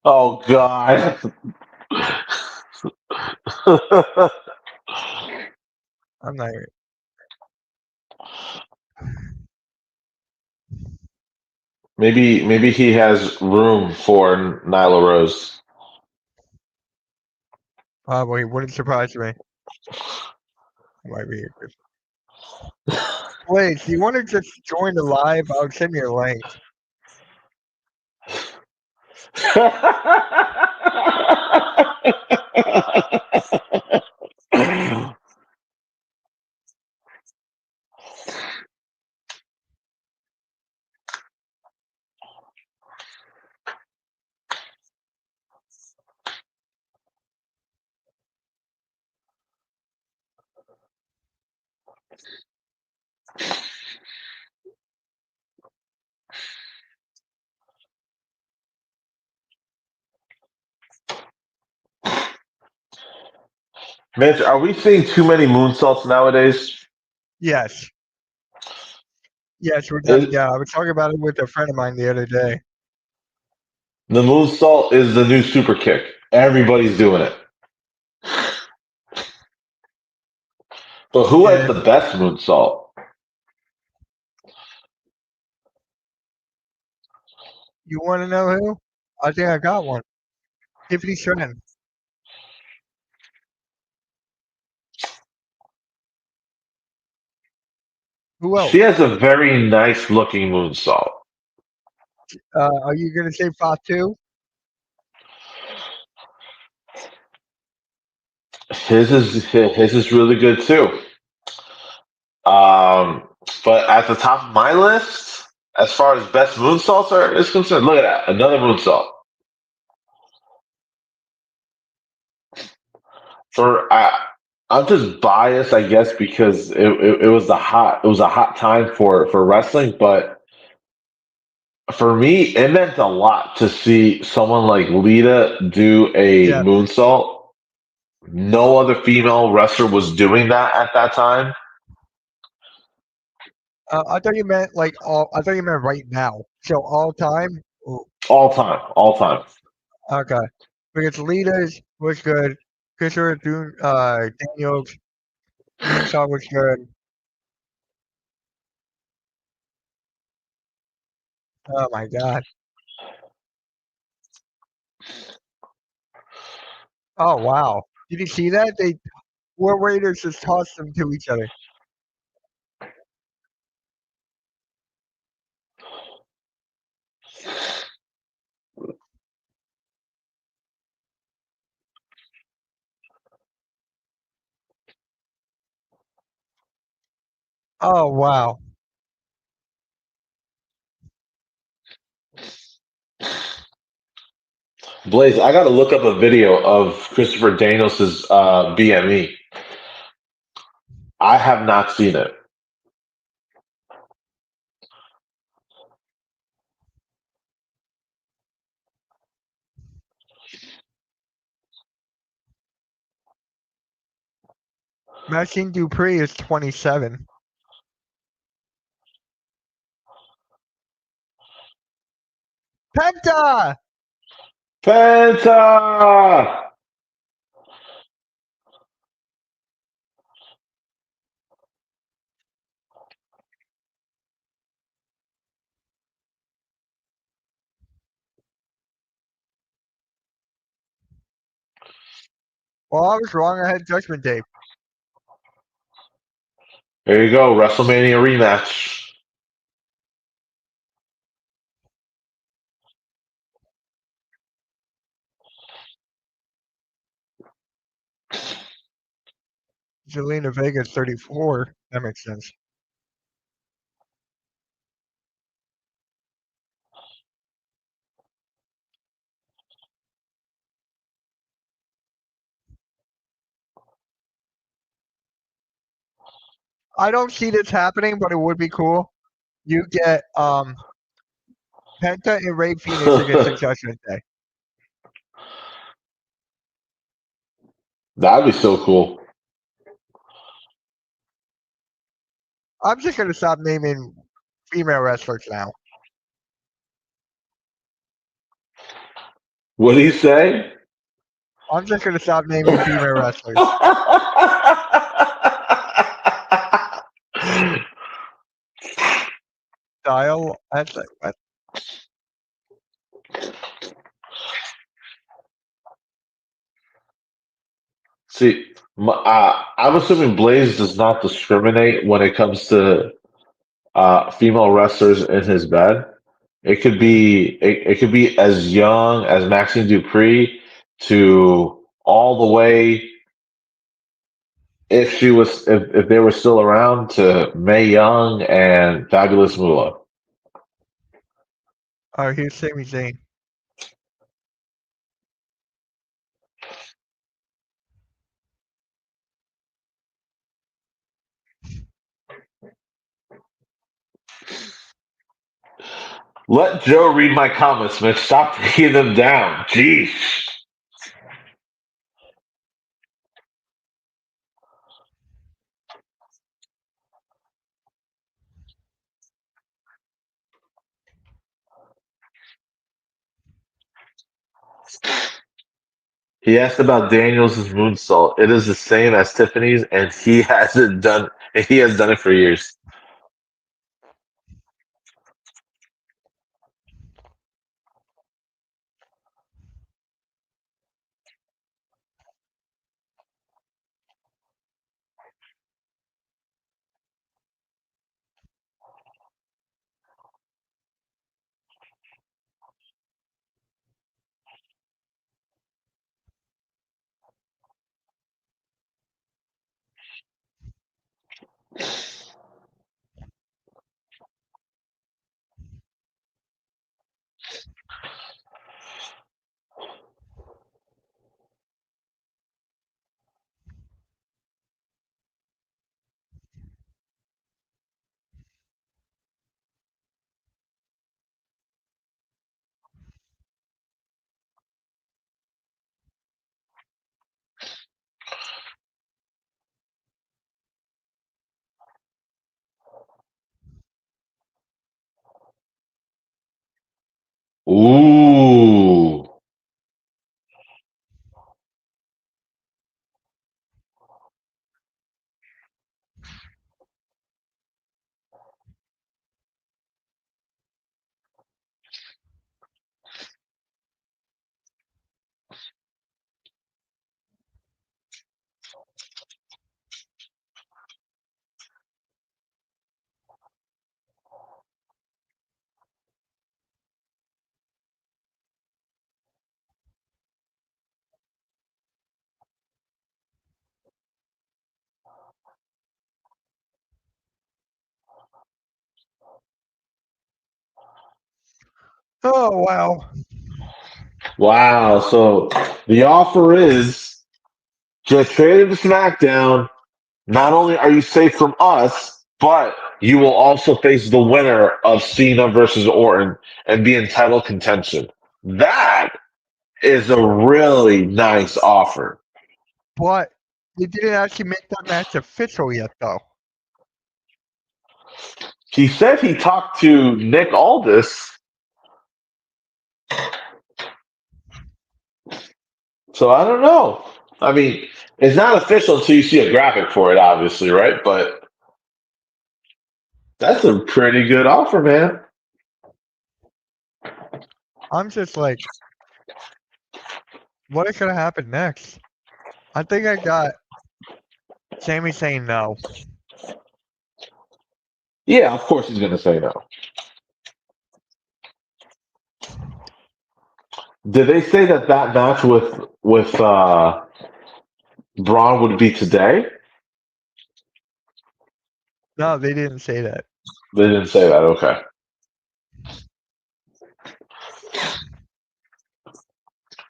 Oh God. I'm not. Maybe he has room for Nyla Rose. Probably wouldn't surprise me. Might be. Wait, do you want to just join the live? I'll send you a link. Mitch, are we seeing too many moonsaults nowadays? Yes. Yes, we're done. It, Yeah, I was talking about it with a friend of mine the other day. the moonsault is the new super kick. Everybody's doing it. But who has Yeah. the best moonsault? You want to know who? I think I got one. Tiffany Stratton. Who She else? has a very nice looking moonsault. Are you going to say Fatu? His is really good too. But at the top of my list, as far as best moonsaults is concerned, look at that, another moonsault. For I'm just biased, I guess, because it was a hot time for wrestling. But for me, it meant a lot to see someone like Lita do a Yeah. moonsault. No other female wrestler was doing that at that time. I thought you meant like all. I thought you meant right now. So all time. Ooh, All time, all time. okay. Because Lita's was good. Christopher Daniels moonsault was good. Oh my god. Oh wow. Did you see that? They War Raiders just tossed them to each other. Oh wow. Blaze, I got to look up a video of Christopher Daniels' BME. I have not seen it. Maxine Dupree is 27. Penta! Penta! Well, I was wrong. I had Judgment Day. There you go, WrestleMania rematch. Zelina Vega is 34. That makes sense. I don't see this happening, but it would be cool. You get Penta and Ray Phoenix against the Judgment Day. That'd be so cool. I'm just gonna stop naming female wrestlers now. What do you say? I'm just gonna stop naming female wrestlers. Style. That's like what? See, I'm assuming Blaze does not discriminate when it comes to female wrestlers in his bed. It could be as young as Maxine Dupree to all the way if they were still around to Mae Young and Fabulous Moolah. Oh, here's Sami Zayn. Let Joe read my comments, Mitch. Stop taking them down. Jeez. He asked about Daniels' moonsault. It is the same as Tiffany's, and he hasn't done. He has done it for years. Ooh. Oh wow. Wow. So the offer is just traded to SmackDown. Not only are you safe from us, but you will also face the winner of Cena versus Orton and be in title contention. That is a really nice offer. But they didn't actually make that match official yet, though. He said he talked to Nick Aldis, so I don't know. I mean, it's not official until you see a graphic for it, obviously, right? But that's a pretty good offer, man. I'm just like, what is gonna happen next? I think I got Sammy saying no. Yeah, of course he's gonna say no. Did they say that that match with Braun would be today? No, they didn't say that. They didn't say that. Okay,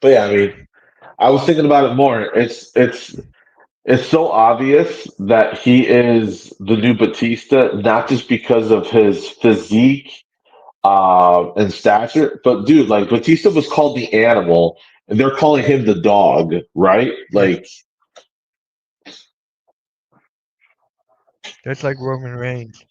but yeah, I mean, I was thinking about it more. It's so obvious that he is the new Batista, not just because of his physique and stature, but dude, like Batista was called the animal, and they're calling him the dog, right? Yeah, Like, just like Roman Reigns.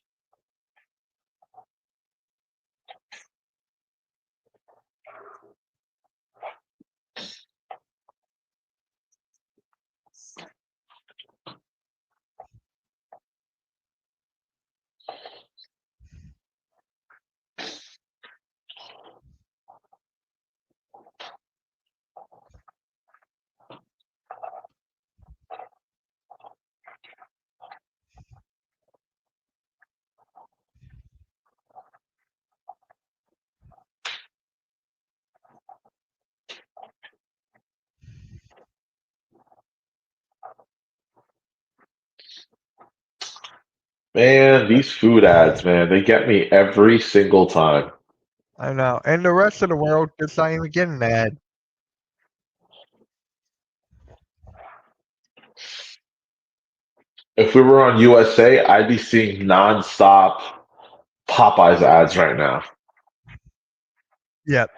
man, these food ads, man, they get me every single time. I know, and the rest of the world just not even getting that. If we were on USA, I'd be seeing nonstop Popeyes ads right now. Yep.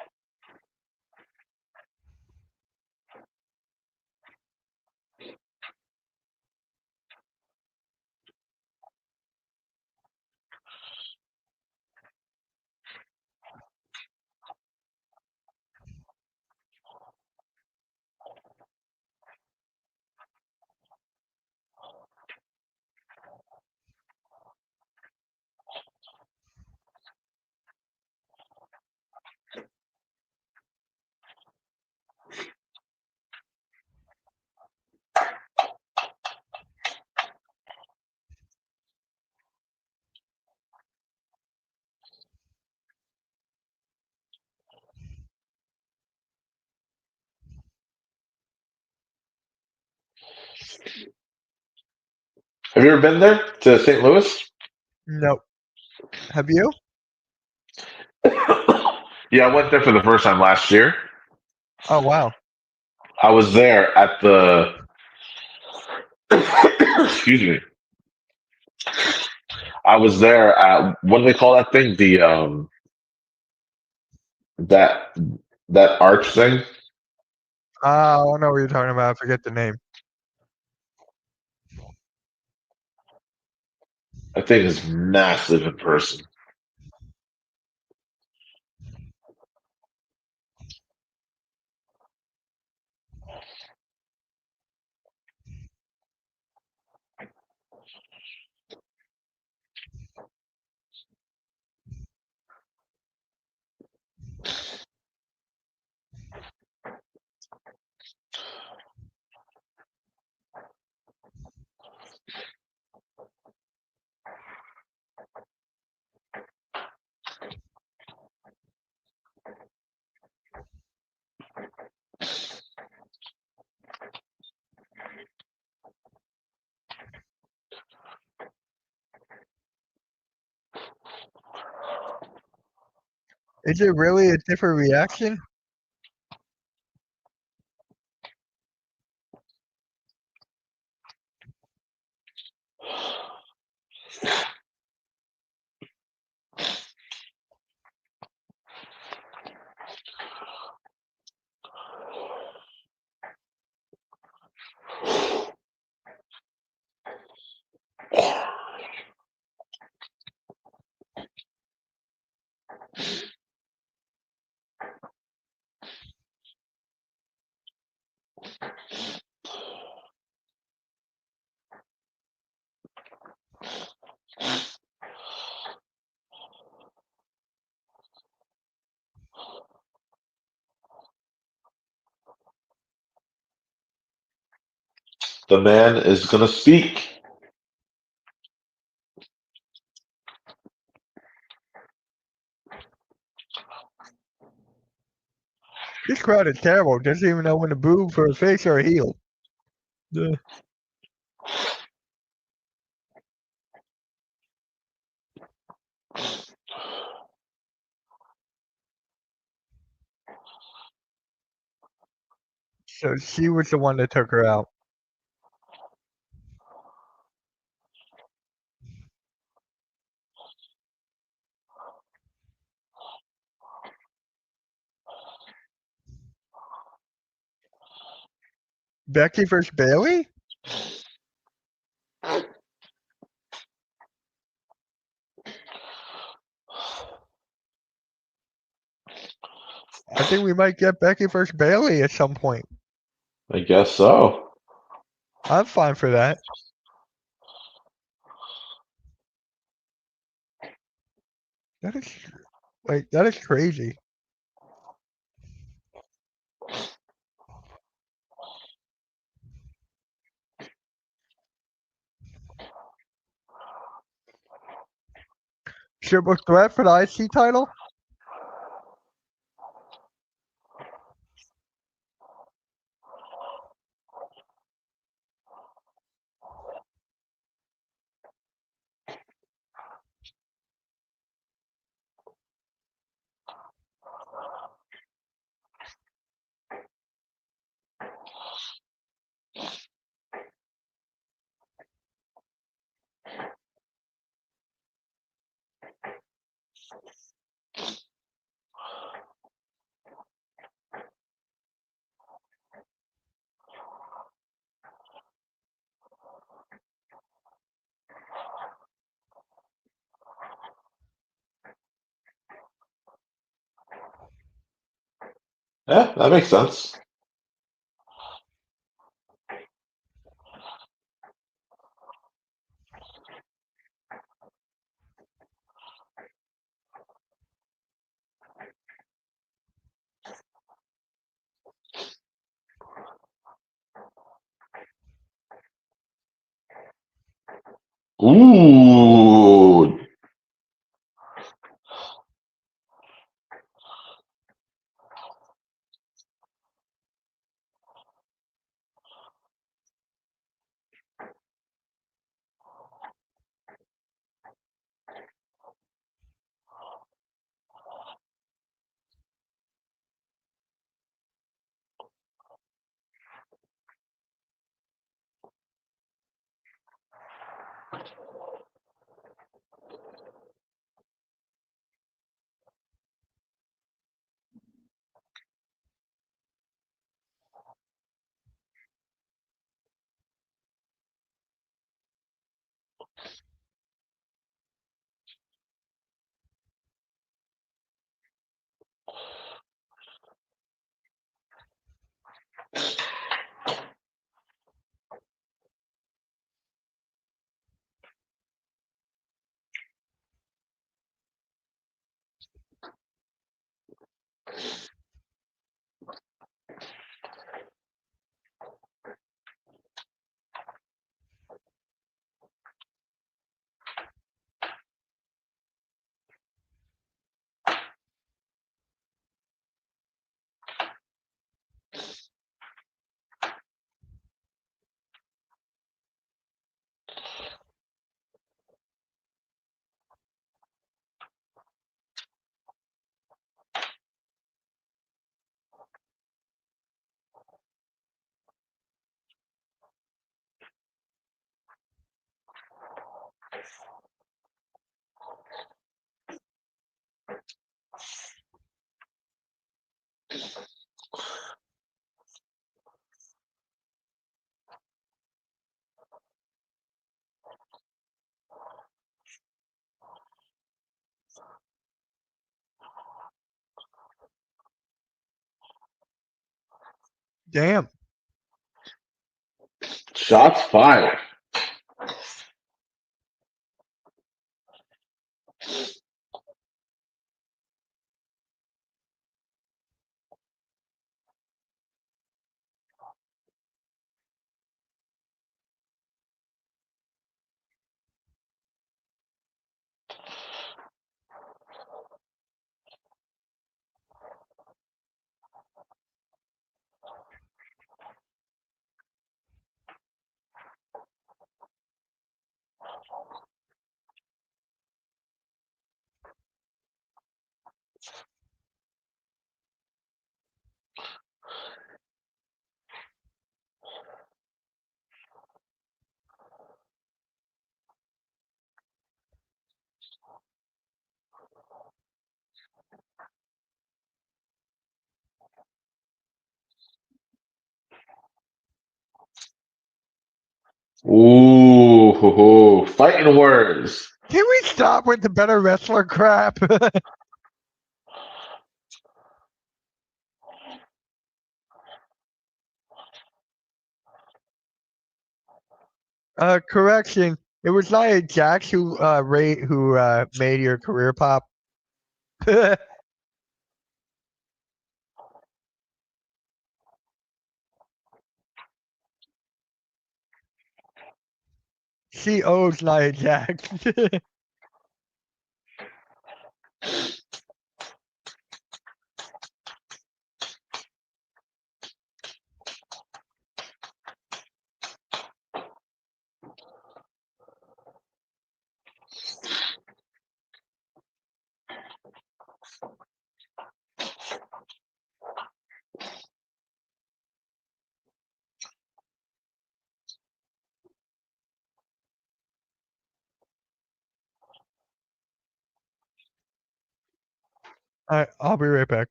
Have you ever been there to St. Louis? Nope. Have you? Yeah, I went there for the first time last year. Oh wow. I was there at the excuse me. I was there at what do they call that thing? The that that arch thing. I don't know what you're talking about. I forget the name. That thing is massive in person. Is it really a different reaction? The man is gonna speak. This crowd is terrible. Doesn't even know when to boo for a face or a heel. Yeah. So she was the one that took her out. Becky versus Bailey? I think we might get Becky versus Bailey at some point. I guess so. I'm fine for that. That is that is crazy. Triple threat for the IC title? Yeah, that makes sense. Ooh. Damn. Shots fired. Ooh, fighting words. Can we stop with the better wrestler crap? Correction. It was Nia Jax who made your career pop. She owes Nia Jax. I'll be right back.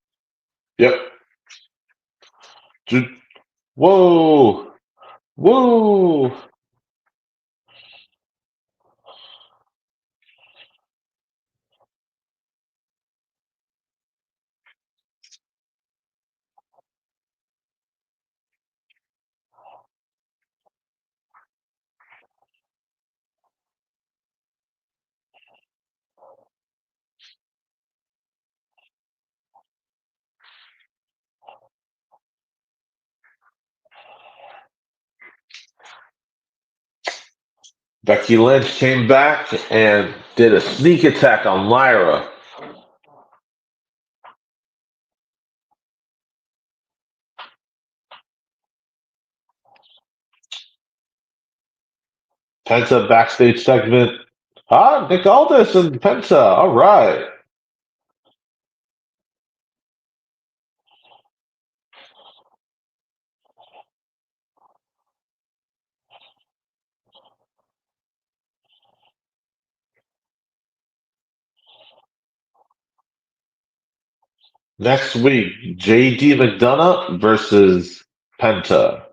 Yep. Whoa. Whoa. Becky Lynch came back and did a sneak attack on Lyra. Penta backstage segment. Nick Aldis and Penta. All right. Next week, JD McDonough versus Penta.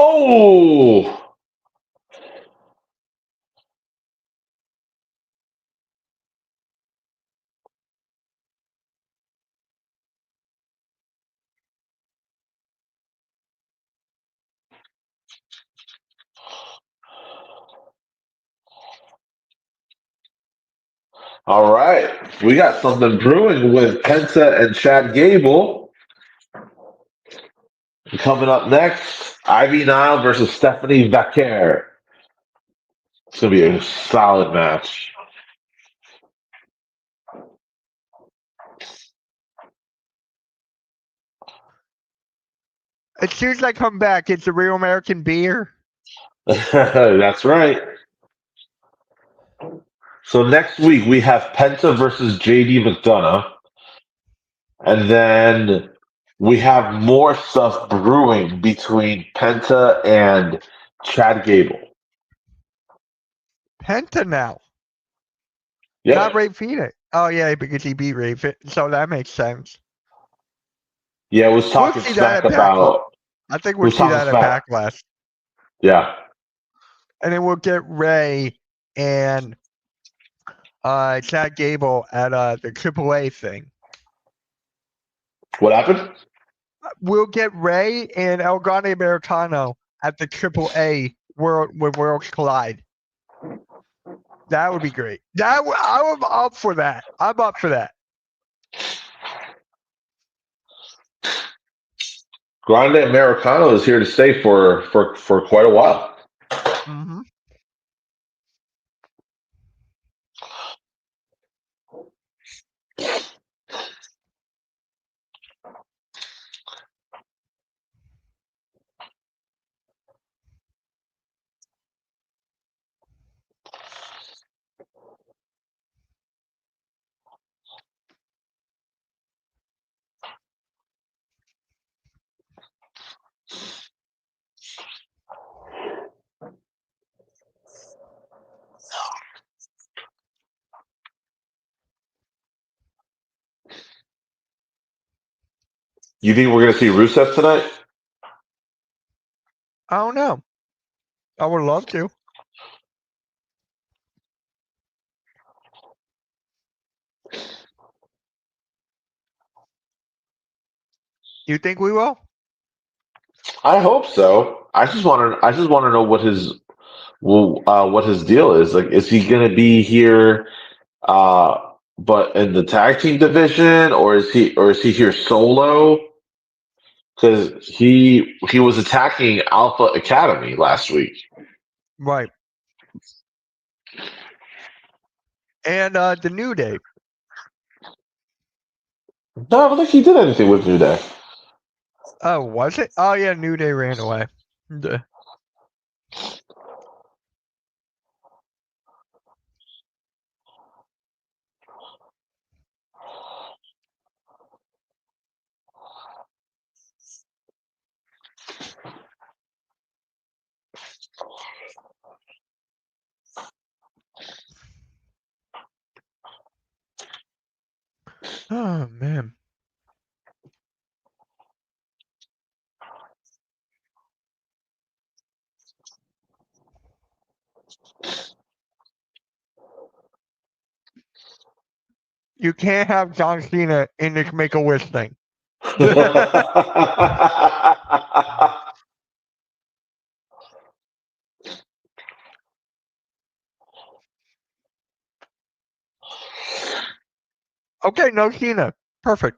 Oh! All right. We got something brewing with Penta and Chad Gable. Coming up next, Ivy Nile versus Stephanie Vaquer. It's going to be a solid match. As soon as I come back, it's a real American beer. That's right. So next week we have Penta versus JD McDonough, and then we have more stuff brewing between Penta and Chad Gable. Penta now, not Yep. Ray Phoenix. Oh yeah, because he beat Ray Phoenix, so that makes sense. Yeah, it was We'll talking see that smack at Backlash. about. I think It we'll was see talking that at smack. Backlash, Yeah. and then we'll get Ray and Chad Gable at the AAA thing. What happened? We'll get Ray and El Grande Americano at the AAA World when Worlds Collide. That would be great. I'm up for that. I'm up for that. Grande Americano is here to stay for quite a while. Mm-hmm. You think we're going to see Rusev tonight? I don't know. I would love to. You think we will? I hope so. I just want to know what his deal is. Like, is he going to be here? But in the tag team division, or is he here solo? Because he was attacking Alpha Academy last week. Right. And the New Day. No, I don't think he did anything with New Day. Oh, was it? Oh yeah, New Day ran away. Oh man. You can't have John Cena in this Make-A-Wish thing. Okay, no Cena. Perfect.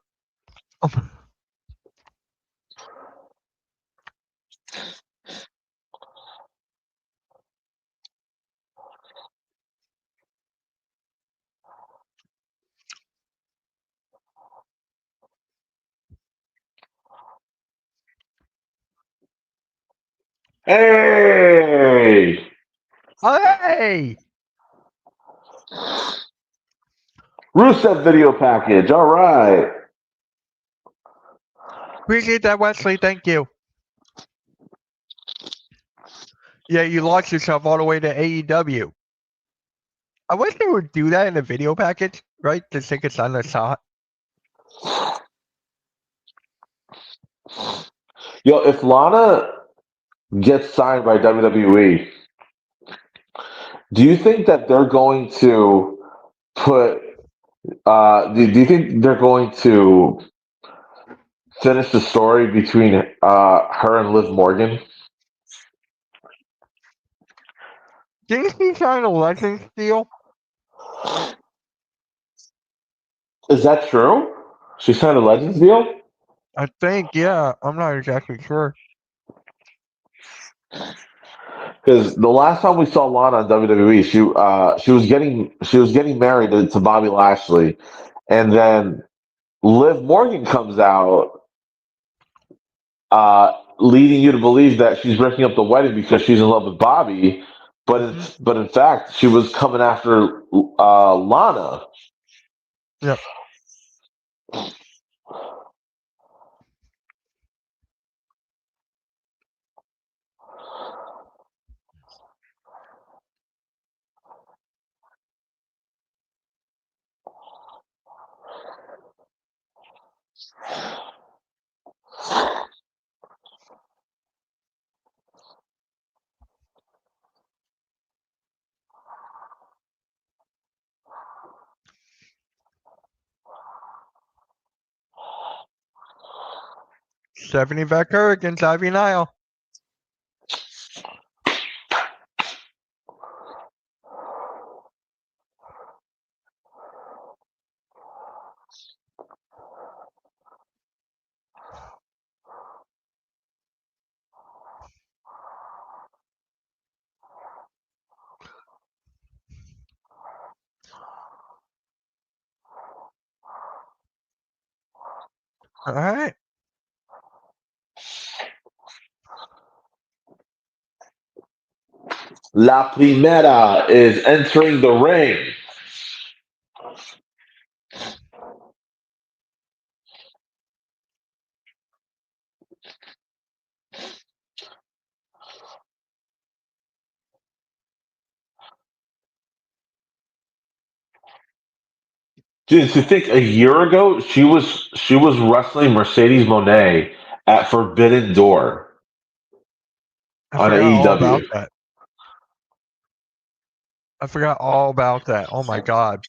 Hey, Hey! Rusev video package. All right. Appreciate that, Wesley. Thank you. Yeah, you launched yourself all the way to AEW. I wish they would do that in a video package, right? Just think it's on the shot. Yo, if Lana gets signed by WWE, do you think that they're going to put? Do you think they're going to finish the story between her and Liv Morgan? Didn't he sign a Legends deal? Is that true? She signed a Legends deal? I think, yeah. I'm not exactly sure. Because the last time we saw Lana on WWE, she was getting married to Bobby Lashley, and then Liv Morgan comes out, leading you to believe that she's breaking up the wedding because she's in love with Bobby. Hmm. but in fact, she was coming after Lana. Yep. Stephanie Becker against Ivy Nile. All right. La Primera is entering the ring. Dude, to think a year ago she was wrestling Mercedes Monet at Forbidden Door I on forgot all about AEW. that. I forgot all about that. Oh my god.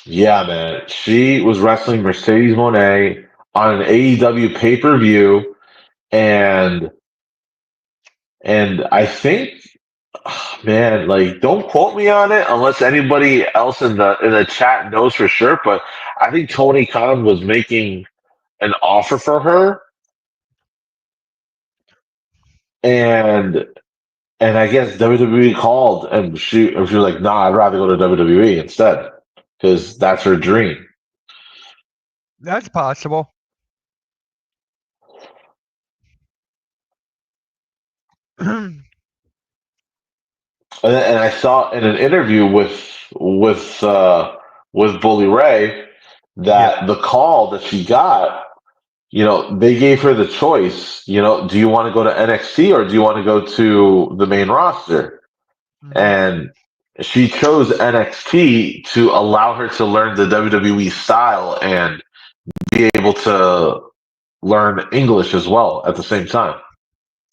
Yeah, man. She was wrestling Mercedes Monet on an AEW pay-per-view, and I think, man, like, don't quote me on it unless anybody else in the chat knows for sure, but I think Tony Khan was making an offer for her, and I guess WWE called, and she was like, "Nah, I'd rather go to WWE instead because that's her dream." That's possible. And I saw in an interview with Bully Ray Yep. that the call that she got, they gave her the choice. Do you want to go to NXT or do you want to go to the main roster? Mhm. And she chose NXT to allow her to learn the WWE style and be able to learn English as well at the same time.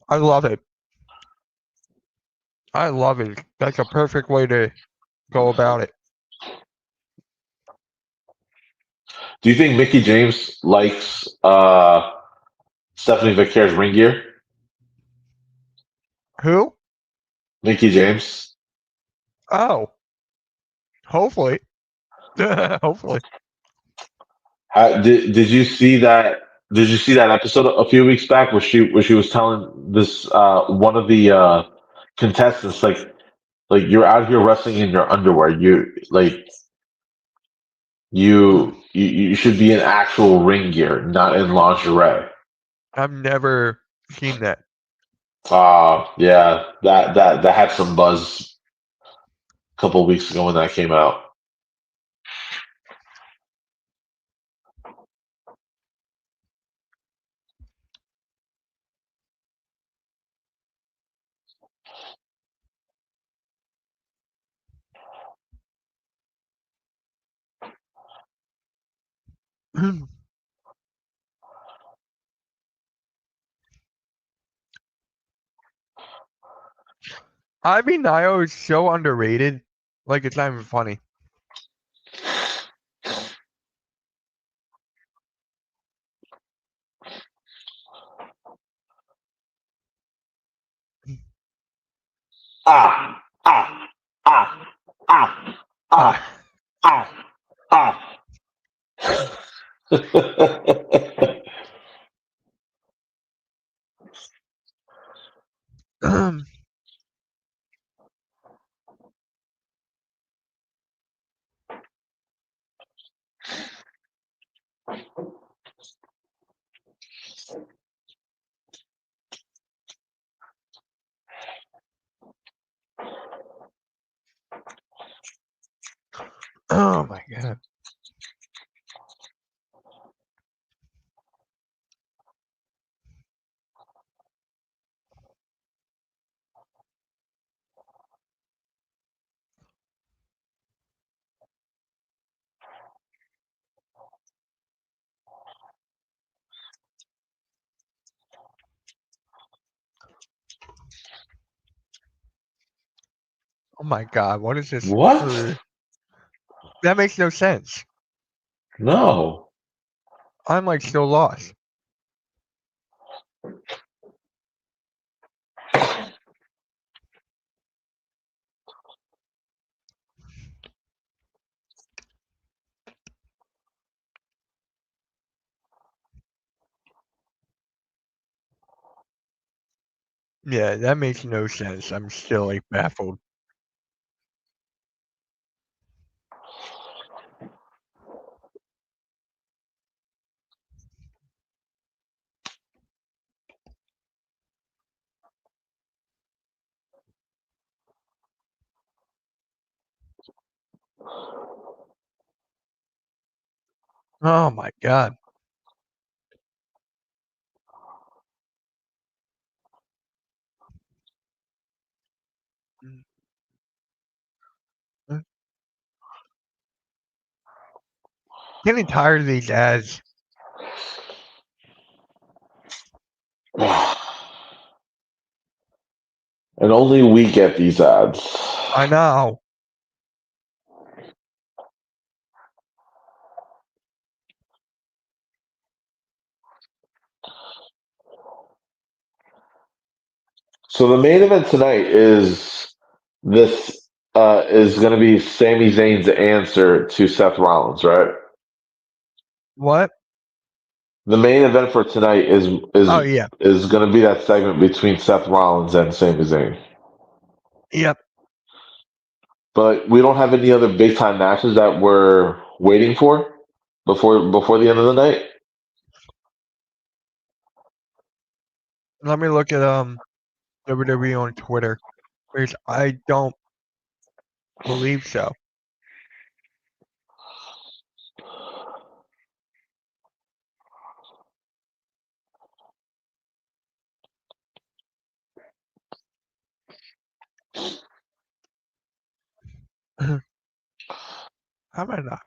I love it. I love it. That's a perfect way to go about it. Do you think Mickey James likes Stephanie Vicker's ring gear? Who? Mickey James. Oh, hopefully. Hopefully. Did you see that? Did you see that episode a few weeks back where she was telling this one of the contestants like you're out here wrestling in your underwear. You should be in actual ring gear, not in lingerie. I've never seen that. Yeah, that had some buzz a couple of weeks ago when that came out. Ivy Nile is so underrated. Like, it's not even funny. Ah ah ah ah Uh, ah ah ah. Oh my god. Oh my god, what is this? What? That makes no sense. No. I'm like still lost. Yeah, that makes no sense. I'm still like baffled. Oh my god. Mm. Getting tired of these ads. And only we get these ads. I know. So the main event tonight this is going to be Sami Zayn's answer to Seth Rollins, right? What? The main event for tonight Oh yeah. is going to be that segment between Seth Rollins and Sami Zayn. Yep. But we don't have any other big time matches that we're waiting for before the end of the night. Let me look at WWE on Twitter. Because I don't believe so. How am I not?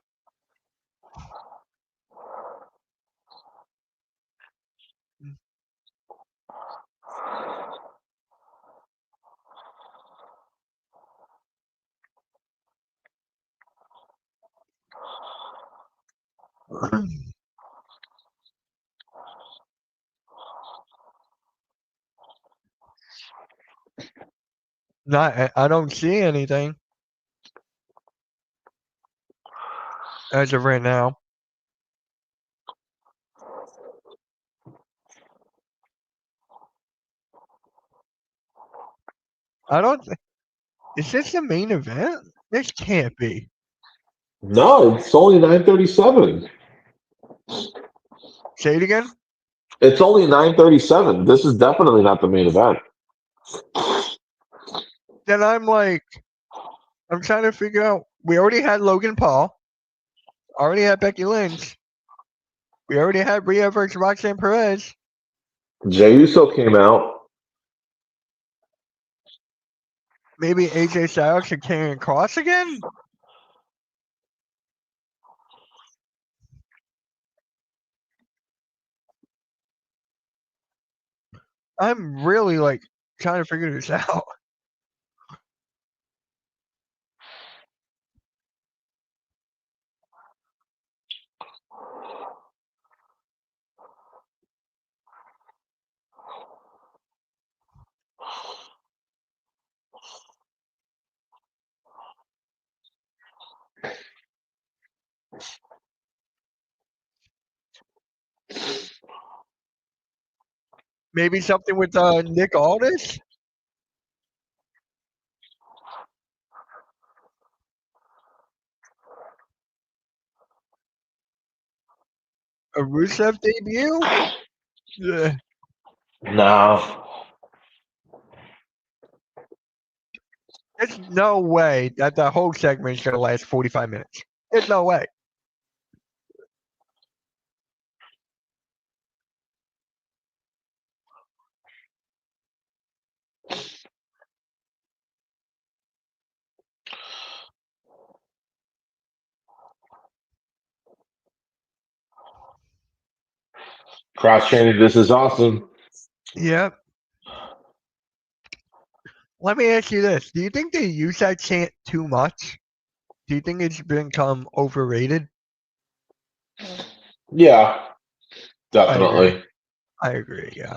Not. I don't see anything as of right now. I don't. Is this the main event? This can't be. No, it's only 9:37. Say it again. It's only 9:37. This is definitely not the main event. Then I'm like, I'm trying to figure out. We already had Logan Paul. Already had Becky Lynch. We already had Rhea versus Roxanne Perez. Jey Uso came out. Maybe AJ Styles and Karrion Cross again. I'm really like trying to figure this out. Maybe something with Nick Aldis, a Rusev debut. Yeah. No. There's no way that the whole segment is gonna last 45 minutes. There's no way. Cross training. This is awesome. Yep. Let me ask you this: do you think they use that chant too much? Do you think it's become overrated? Yeah, I agree. definitely. I agree. Yeah.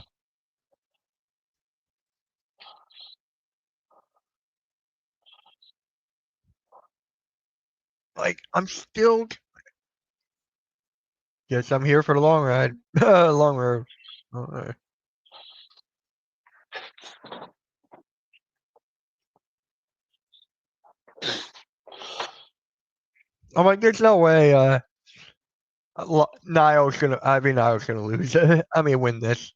Like I'm still. Guess I'm here for the long ride. Long road. Okay. I'm like, there's no way. Niall's gonna. I mean, Niall's gonna lose. I mean, win this.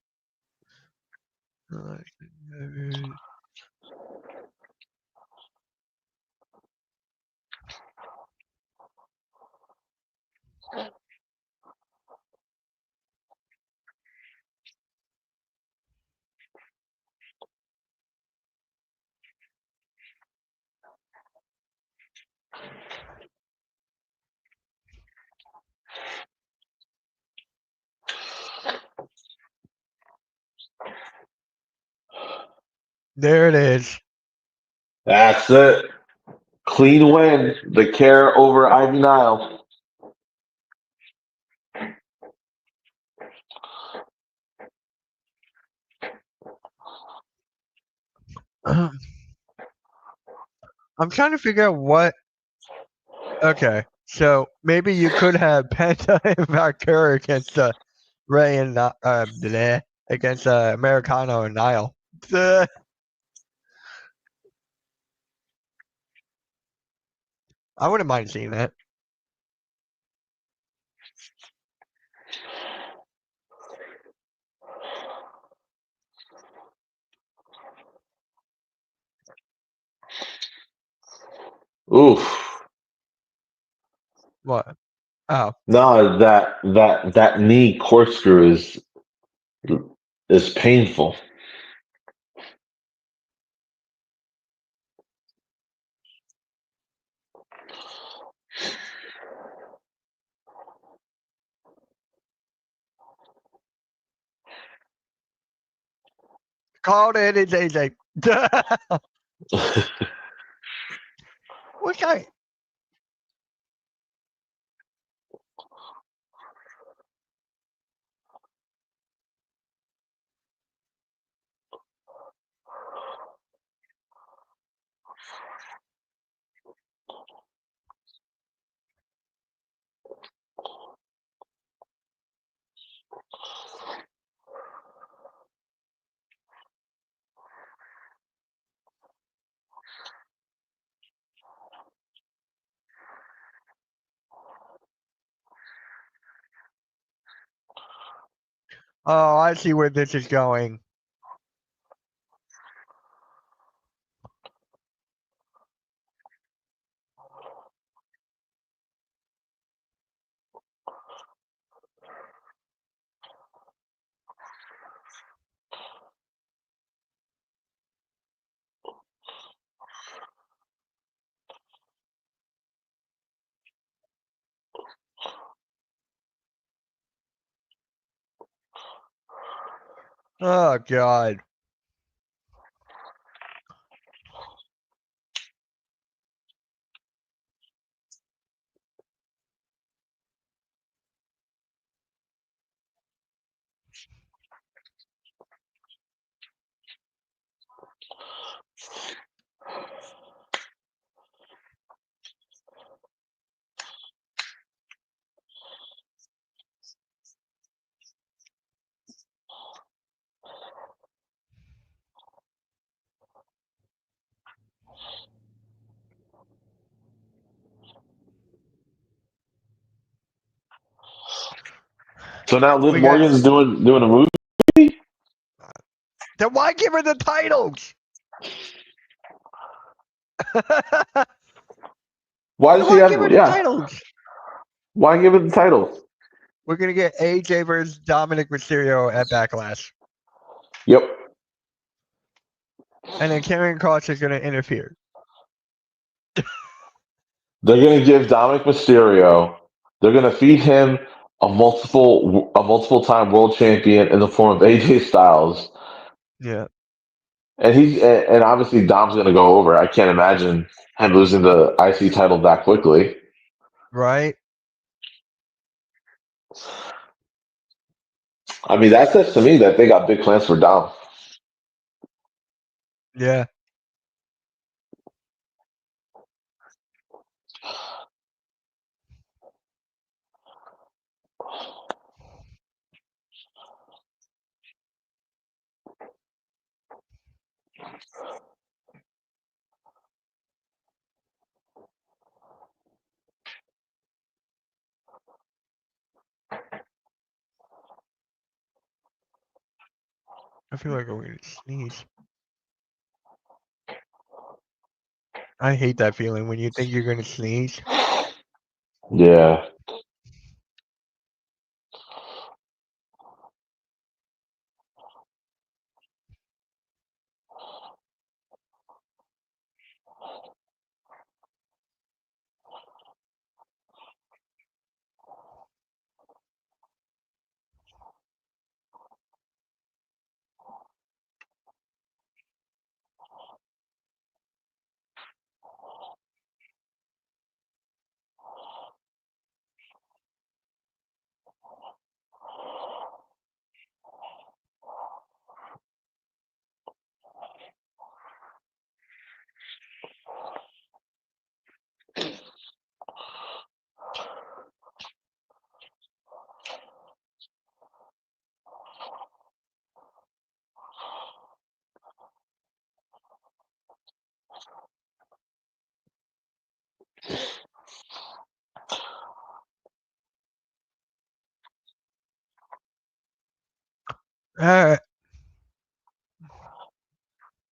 There it is. That's it. Clean win. The care over Ivy Nile. I'm trying to figure out what. Okay, so maybe you could have Penta and Valkyrie against Ray and against Americano and Nile. I wouldn't mind seeing that. Oof. What? Oh, No, that knee corkscrew is painful. called it. It's AJ. Which I. Oh, I see where this is going. Oh God. So now Liv We got. Morgan's doing a movie. Then why give her the titles? Why does Come he on, give her have? the Yeah. titles. Why give it the title? We're gonna get AJ versus Dominic Mysterio at Backlash, Yep. and then Karrion Kross is gonna interfere. They're gonna give Dominic Mysterio. They're gonna feed him a multiple time world champion in the form of AJ Styles, Yeah. and obviously Dom's gonna go over. I can't imagine him losing the IC title that quickly. Right. I mean, that says to me that they got big plans for Dom. Yeah. I feel like I'm gonna sneeze. I hate that feeling when you think you're gonna sneeze. Yeah. Alright.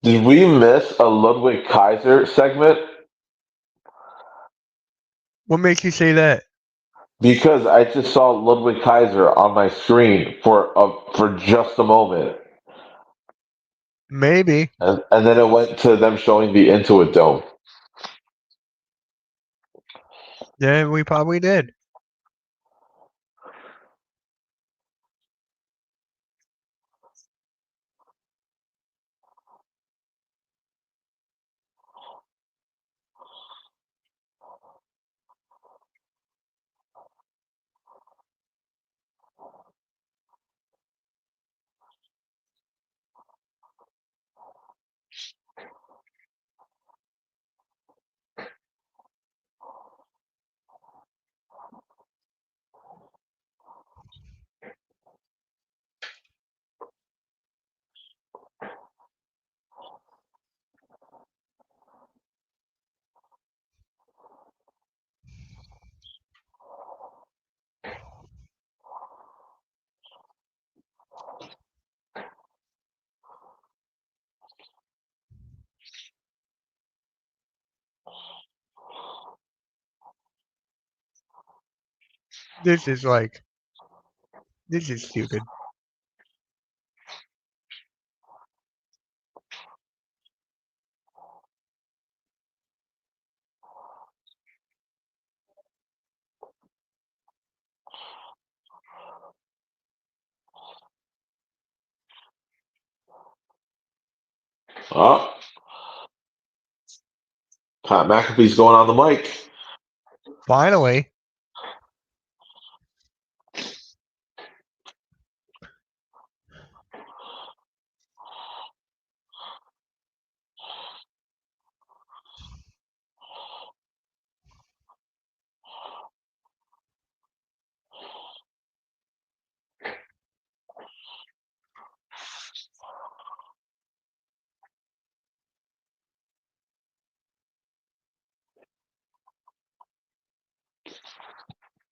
Did we miss a Ludwig Kaiser segment? What makes you say that? Because I just saw Ludwig Kaiser on my screen for just a moment, Maybe. and then it went to them showing the Intuit Dome. Yeah, we probably did. This is like this is stupid. Oh, Pat McAfee's going on the mic. Finally.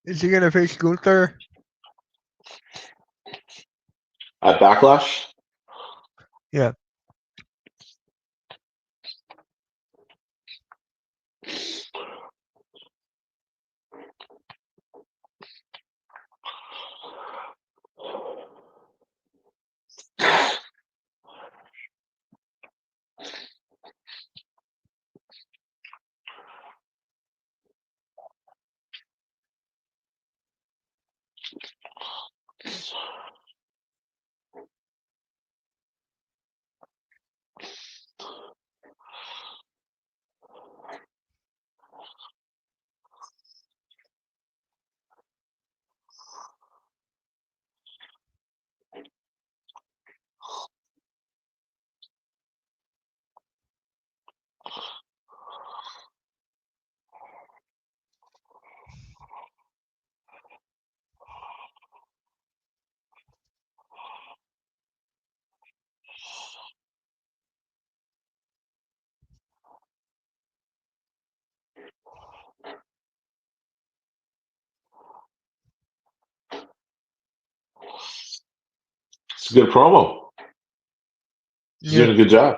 Is he gonna face Gunther? At Backlash. Yeah. It's a good promo. He's Yeah. doing a good job.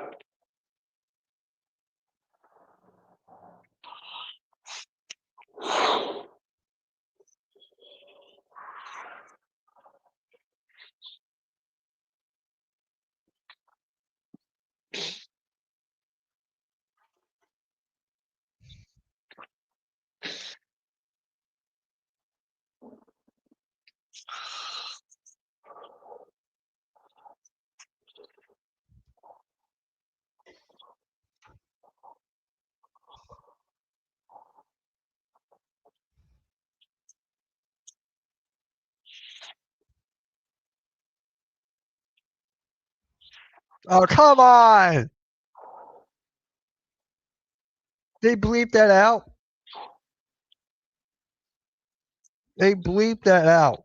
Oh, come on! They bleeped that out. They bleeped that out.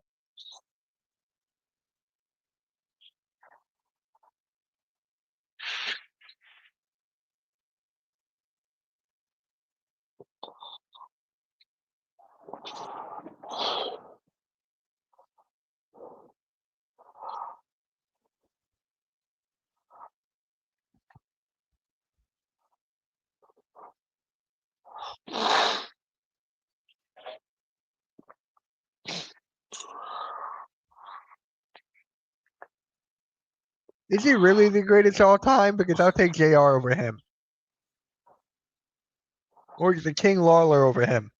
Is he really the greatest all time? Because I'll take JR over him. Or is the King Lawler over him?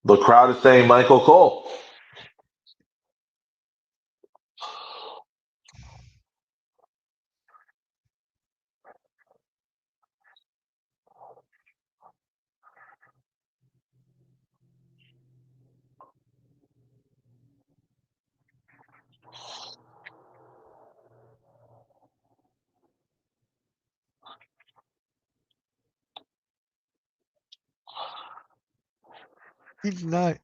The crowd is saying Michael Cole. He's not.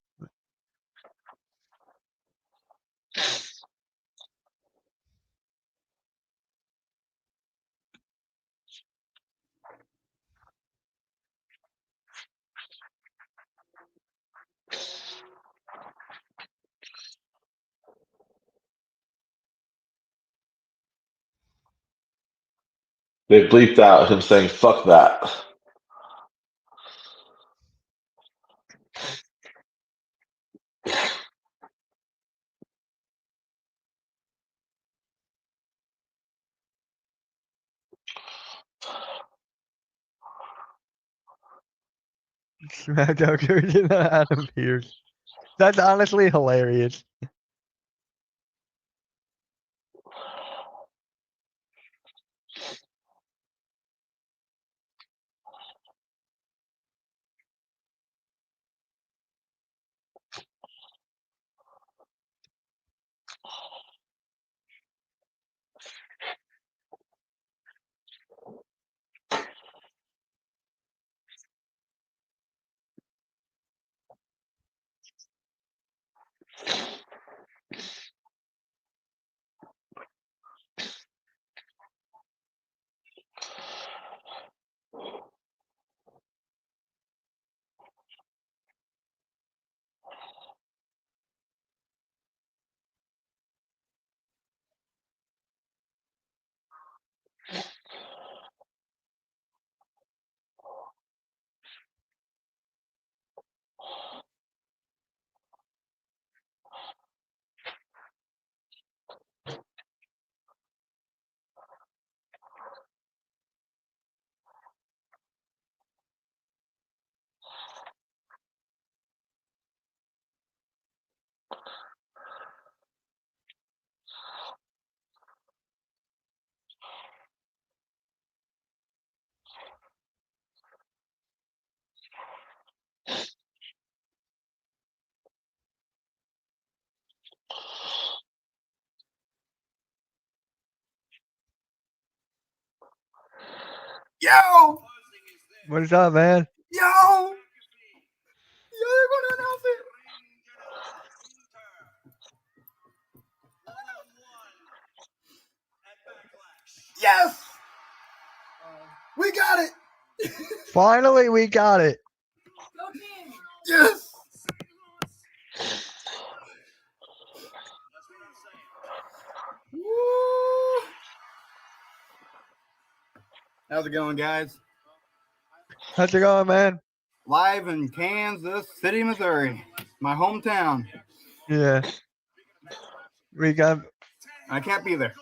They bleeped out him saying "fuck that." SmackDown version of Adam Pearce. That's honestly hilarious. Yo! What is up, man? Yo! Yo, they're going to announce it. Yes! We got it! Finally, we got it. Yes! Woo! How's it going, guys? How's it going, man? Live in Kansas City, Missouri, my hometown. Yeah. We got. I can't be there.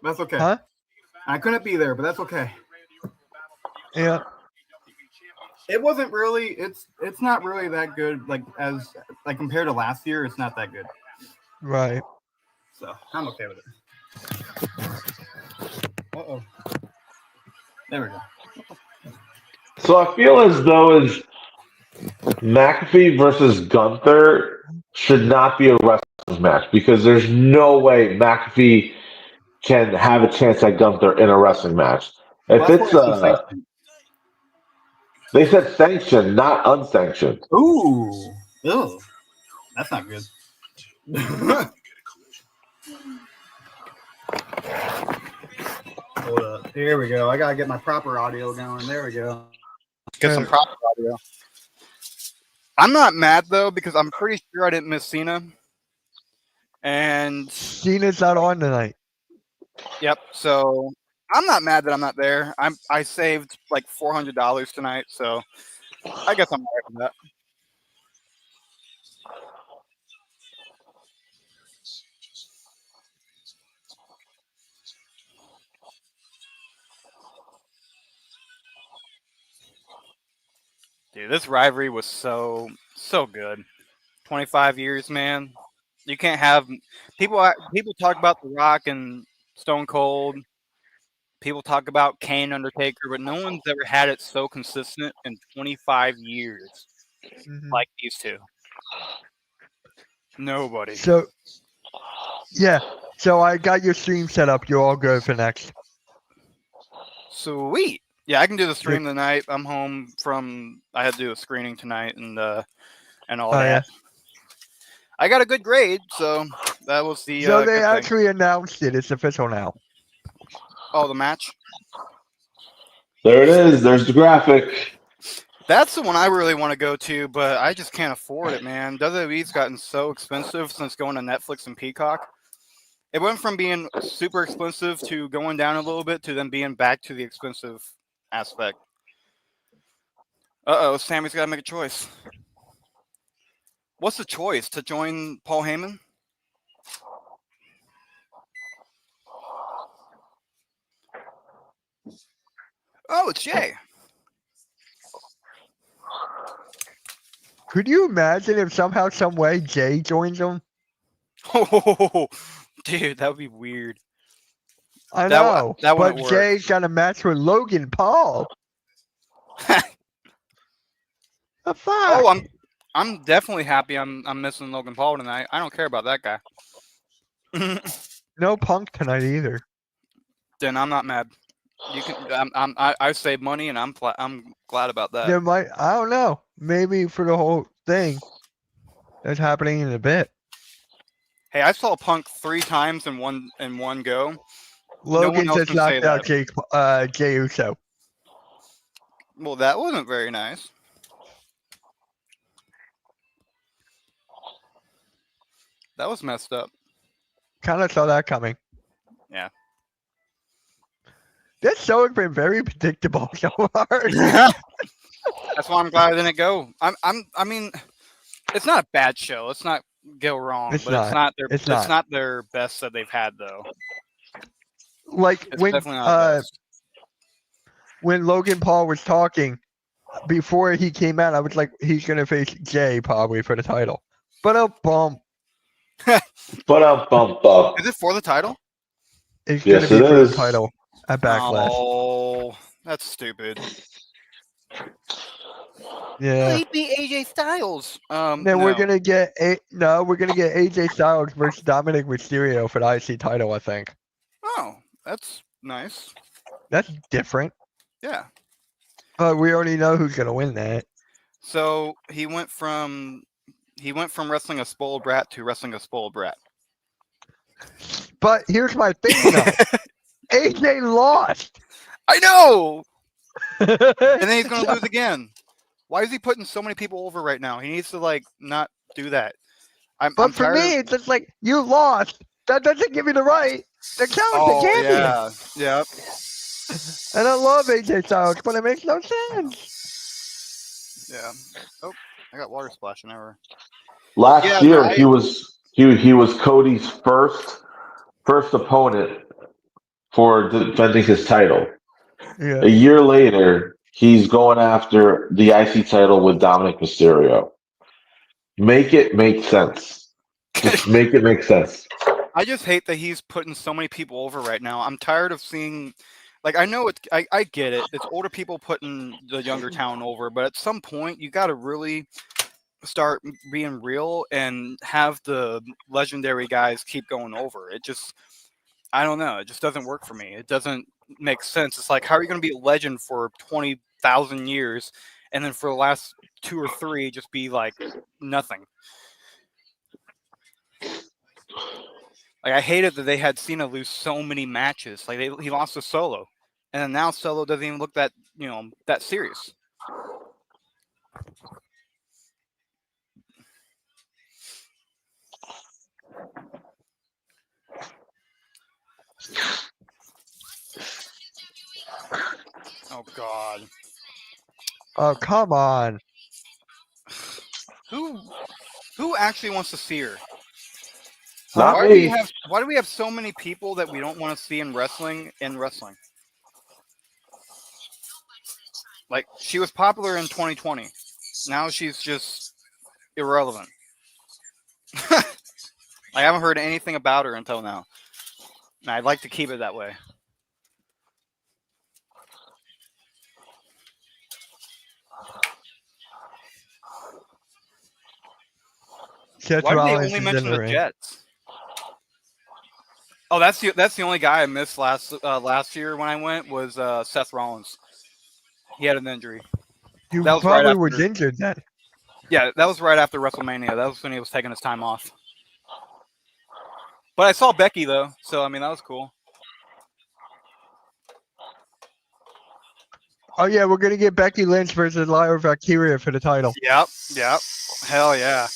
That's okay. Huh? I couldn't be there, but that's okay. Yeah. It wasn't really. It's not really that good. Like compared to last year, it's not that good. Right. So I'm okay with it. Uh-oh. There we go. So I feel as though as McAfee versus Gunther should not be a wrestling match because there's no way McAfee can have a chance at Gunther in a wrestling match. If Well, that's it's why it's unsanctioned. they said sanctioned, not unsanctioned. Ooh. Ew. That's not good. Hold up. Here we go. I gotta get my proper audio going. There we go. Get some proper audio. I'm not mad though because I'm pretty sure I didn't miss Cena. And Cena's not on tonight. yep. So I'm not mad that I'm not there. I saved like $400 tonight, so I guess I'm all right with that. Dude, this rivalry was so good. 25 years, man. You can't have people talk about The Rock and Stone Cold. People talk about Kane, Undertaker, but no one's ever had it so consistent in 25 years like these two. Nobody. So, yeah. So I got your stream set up. You're all good for next. Sweet. Yeah, I can do the stream tonight. I'm home from. I had to do a screening tonight and all that. Yeah. I got a good grade, so that was the. So they good actually announced it. It's official now. Oh, the match. There it is. There's the graphic. That's the one I really want to go to, but I just can't afford it, man. WWE's gotten so expensive since going to Netflix and Peacock. It went from being super expensive to going down a little bit to then being back to the expensive aspect. Uh-oh, Sammy's got to make a choice. What's the choice? To join Paul Heyman? Oh, it's Jay. Could you imagine if somehow, some way, Jay joins them? Oh, dude, that would be weird. I know, that but work. Jay's got a match with Logan Paul. The fuck? Oh, I'm definitely happy I'm missing Logan Paul tonight. I don't care about that guy. No Punk tonight either. Then I'm not mad. You can. I saved money and I'm glad about that. There might. I don't know. Maybe for the whole thing that's happening in a bit. Hey, I saw Punk 3 times in one go. Logan else just can say knocked out Jay Uso. Well, that wasn't very nice. That was messed up. Kind of saw that coming. Yeah. This show has been very predictable so far. That's why I'm glad I didn't go. I mean, it's not a bad show. Let's not go wrong. It's not their best that they've had though. Like it's definitely not when Logan Paul was talking before he came out, I was like, he's gonna face Jay probably for the title. But a bump. But a bump. Is it for the title? It's gonna be for the title at Backlash. Oh, that's stupid. Yeah. He'd be AJ Styles. Then we're gonna get AJ Styles versus Dominic Mysterio for the IC title, I think. Oh, that's nice. That's different. Yeah. But we already know who's gonna win that. So he went from wrestling a spoiled brat to wrestling a spoiled brat. But here's my thing, though. AJ lost. I know, and and then he's gonna lose again. Why is he putting so many people over right now? He needs to like not do that. I'm But for tired me, of. it's just like you lost. That doesn't give you the right to challenge the Oh champion. yeah, yeah. And I love AJ Styles, but it makes no sense. Yeah. Oh, I got water splashing everywhere. Last Yeah, year no, he was Cody's first opponent for defending his title. Yeah. A year later, he's going after the IC title with Dominic Mysterio. Make it make sense. Just make it make sense. I just hate that he's putting so many people over right now. I'm tired of seeing, like, I know I get it. It's older people putting the younger town over, but at some point you got to really start being real and have the legendary guys keep going over. It just, I don't know. It just doesn't work for me. It doesn't make sense. It's like, how are you going to be a legend for 20,000 years and then for the last 2 or 3 just be like nothing? Like, I hated that they had Cena lose so many matches. Like, he lost to Solo, and then now Solo doesn't even look that that serious. Oh God, Oh, come on. who actually wants to see her? Not Why me. do we have so many people that we don't want to see in wrestling? Like, she was popular in 2020. Now she's just irrelevant. I haven't heard anything about her until now. And I'd like to keep it that way. Seth Why do they Rollins only is in mention the the ring. Jets? Oh, that's the only guy I missed last year when I went was Seth Rollins. He had an injury. You That was right probably was after. injured then. Yeah, that was right after WrestleMania. That was when he was taking his time off. But I saw Becky though, so I mean that was cool. Oh yeah, we're gonna get Becky Lynch versus Lyra Valkyria for the title. Yep. Hell yeah.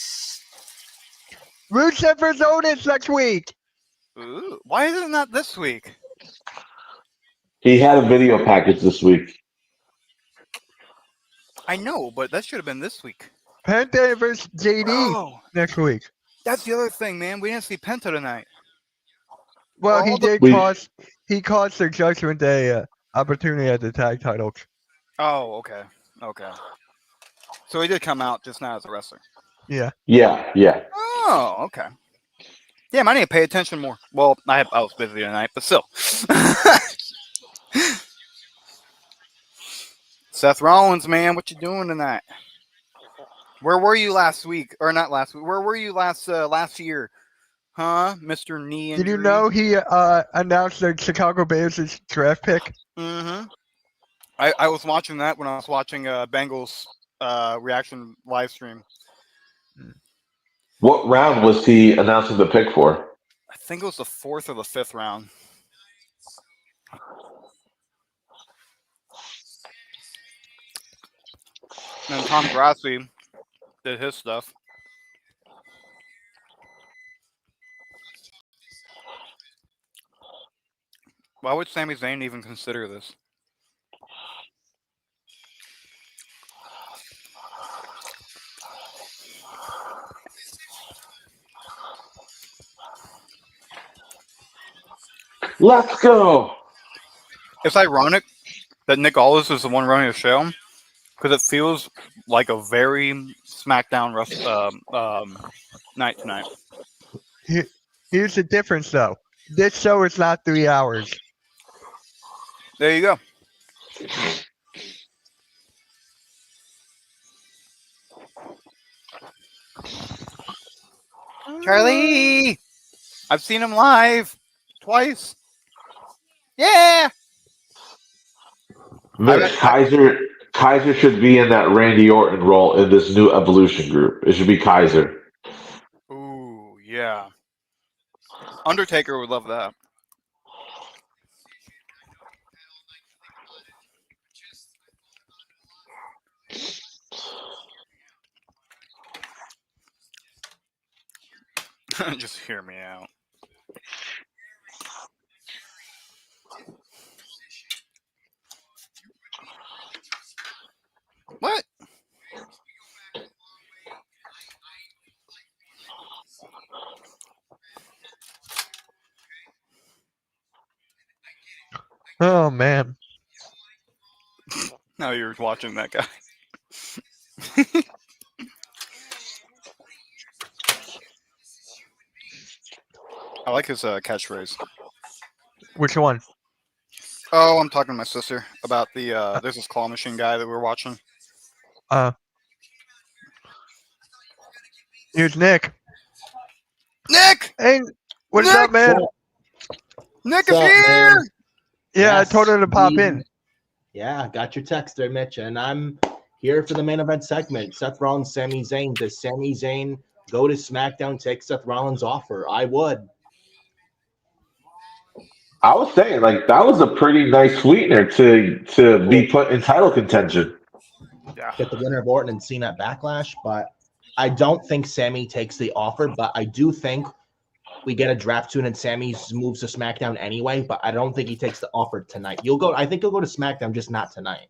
Rusev versus Otis next week. Ooh, why is it not this week? He had a video package this week. I know, but that should have been this week. Penta versus JD Oh, next week. that's the other thing, man. We didn't see Penta tonight. Well, All he the- did We cost their Judgment Day opportunity at the tag titles. Oh, okay. So he did come out just now as a wrestler. Yeah. yeah. Oh, okay. Damn, I need to pay attention more. Well, I was busy tonight, but still. Seth Rollins, man, what you doing tonight? Where were you last week? Or not last week? Where were you last year? Huh, Mr. Knee Injury? Did you know he announced the Chicago Bears' draft pick? Mm-hmm. I was watching that when I was watching Bengals reaction live stream. What round was he announcing the pick for? I think it was the 4th or the 5th round. And then Tom Grassi did his stuff. Why would Sami Zayn even consider this? Let's go. It's ironic that Nick Aldis is the one running the show because it feels like a very SmackDown night tonight. Here's the difference, though. This show is not 3 hours. There you go. Charlie! I've seen him live twice. Yeah! Mitch, Kaiser should be in that Randy Orton role in this new Evolution group. It should be Kaiser. Ooh, yeah. Undertaker would love that. Just hear me out. What? Oh man. Now you're watching that guy. I like his catchphrase. Which one? Oh, I'm talking to my sister about the there's this claw machine guy that we're watching. Here's Nick. Nick! Hey, what's Nick! up, man? Nick What's is up, here! man? Yeah, Yes, I told her to pop we- in. Yeah, got your text there, Mitch, and I'm here for the main event segment. Seth Rollins, Sami Zayn. Does Sami Zayn go to SmackDown, take Seth Rollins' offer? I would. I was saying, like, that was a pretty nice sweetener to be put in title contention. Yeah. Get the winner of Orton and Cena at Backlash, but I don't think Sami takes the offer, but I do think we get a draft tune and Sami moves to SmackDown anyway, but I don't think he takes the offer tonight. I think he'll go to SmackDown, just not tonight.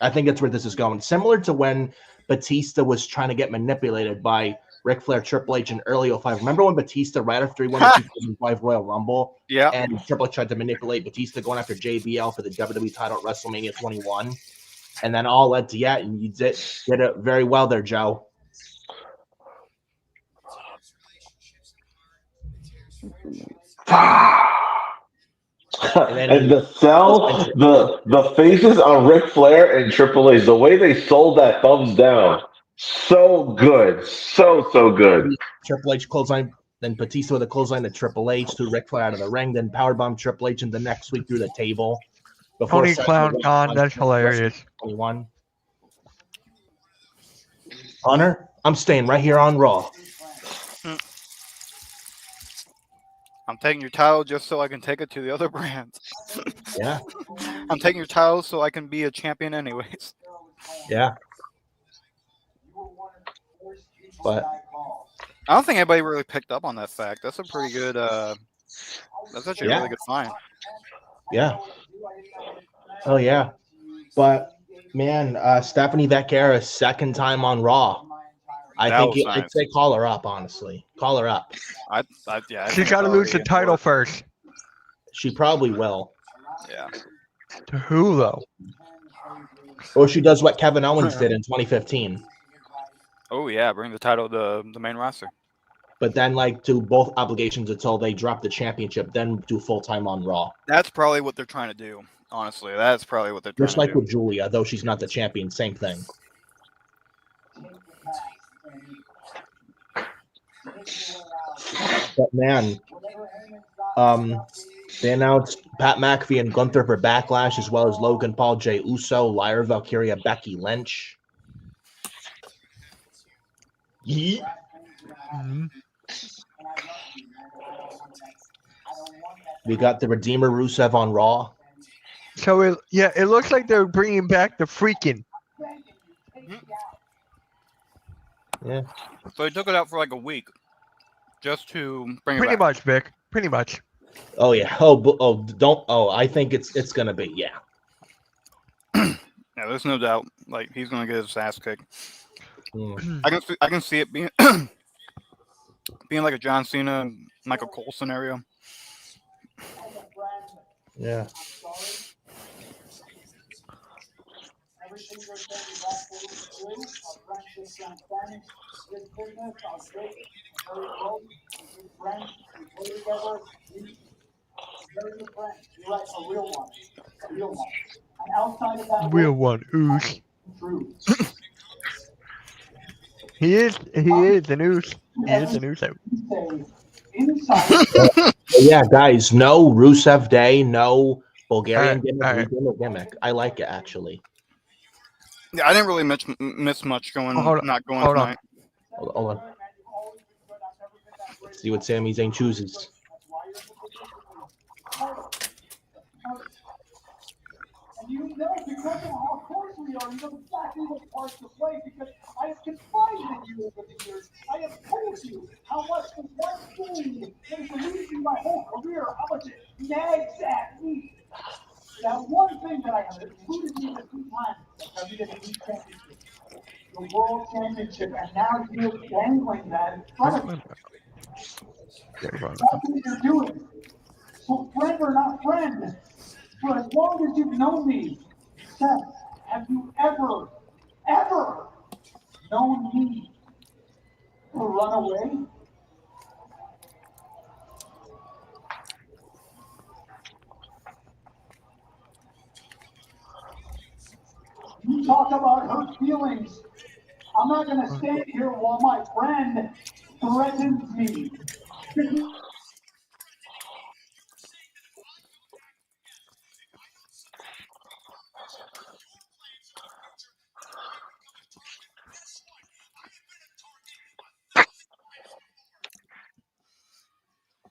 I think that's where this is going. Similar to when Batista was trying to get manipulated by Ric Flair, Triple H, and early 05. Remember when Batista, right after he won the 2005 Royal Rumble, Yeah. and Triple H tried to manipulate Batista going after JBL for the WWE title at WrestleMania 21? And then all led to, yeah, and you did it very well there, Joe. And the faces on Ric Flair and Triple H, the way they sold that thumbs down, so good, so good. Triple H clothesline, then Batista with a clothesline to Triple H, threw Ric Flair out of the ring, then powerbomb Triple H in the next week through the table. Tony Clown Con, that's hilarious. 21. Hunter, I'm staying right here on Raw. I'm taking your title just so I can take it to the other brands. Yeah. I'm taking your title so I can be a champion anyways. Yeah. But I don't think anybody really picked up on that fact. That's a pretty good that's actually a really good find. yeah. Oh yeah. But man, Stephanie Vecchera's second time on Raw. I'd say call her up, honestly. Call her up. She's got to lose the title first. She probably will. Yeah. To who, though? Or she does what Kevin Owens did in 2015. Oh, yeah. Bring the title to the main roster. But then, do both obligations until they drop the championship, then do full-time on Raw. That's probably what they're trying to do, honestly. That's probably what they're trying to do. Just like with Julia, though she's not the champion, same thing. But man, they announced Pat McAfee and Gunther for Backlash, as well as Logan Paul, Jey Uso, Lyra Valkyria, Becky Lynch. Yeet. Mm-hmm. We got the Redeemer Rusev on Raw. So it looks like they're bringing back the freaking. Yeah. So they took it out for like a week, just to bring it Pretty back. much, Vic. Pretty much. Oh yeah. I think it's gonna be Yeah, there's no doubt. Like he's gonna get his ass kicked. I can see it being being like a John Cena, Michael Cole scenario. Yeah. Real one. Oosh. He is an ooze. He is an ooze. Yeah, guys, no Rusev Day, no Bulgarian gimmick, all right. regional gimmick. I like it actually. Yeah, I didn't really miss much going Hold on, not going hold on. tonight. Hold on. Let's see what Sami Zayn chooses. And you know, because of how close we are, you know exactly what parts to play because I have confided in you over the years. I have told you how much the one thing that is the reason my whole career, how much it nags at me. That one thing that I have included me the 2 times, the WWE Championship, the World Championship, and now you're dangling that in front of me. That's what you're doing. So friend or not friend, for as long as you've known me, Seth, have you ever known me to run away? You talk about hurt feelings. I'm not going to stand here while my friend threatens me.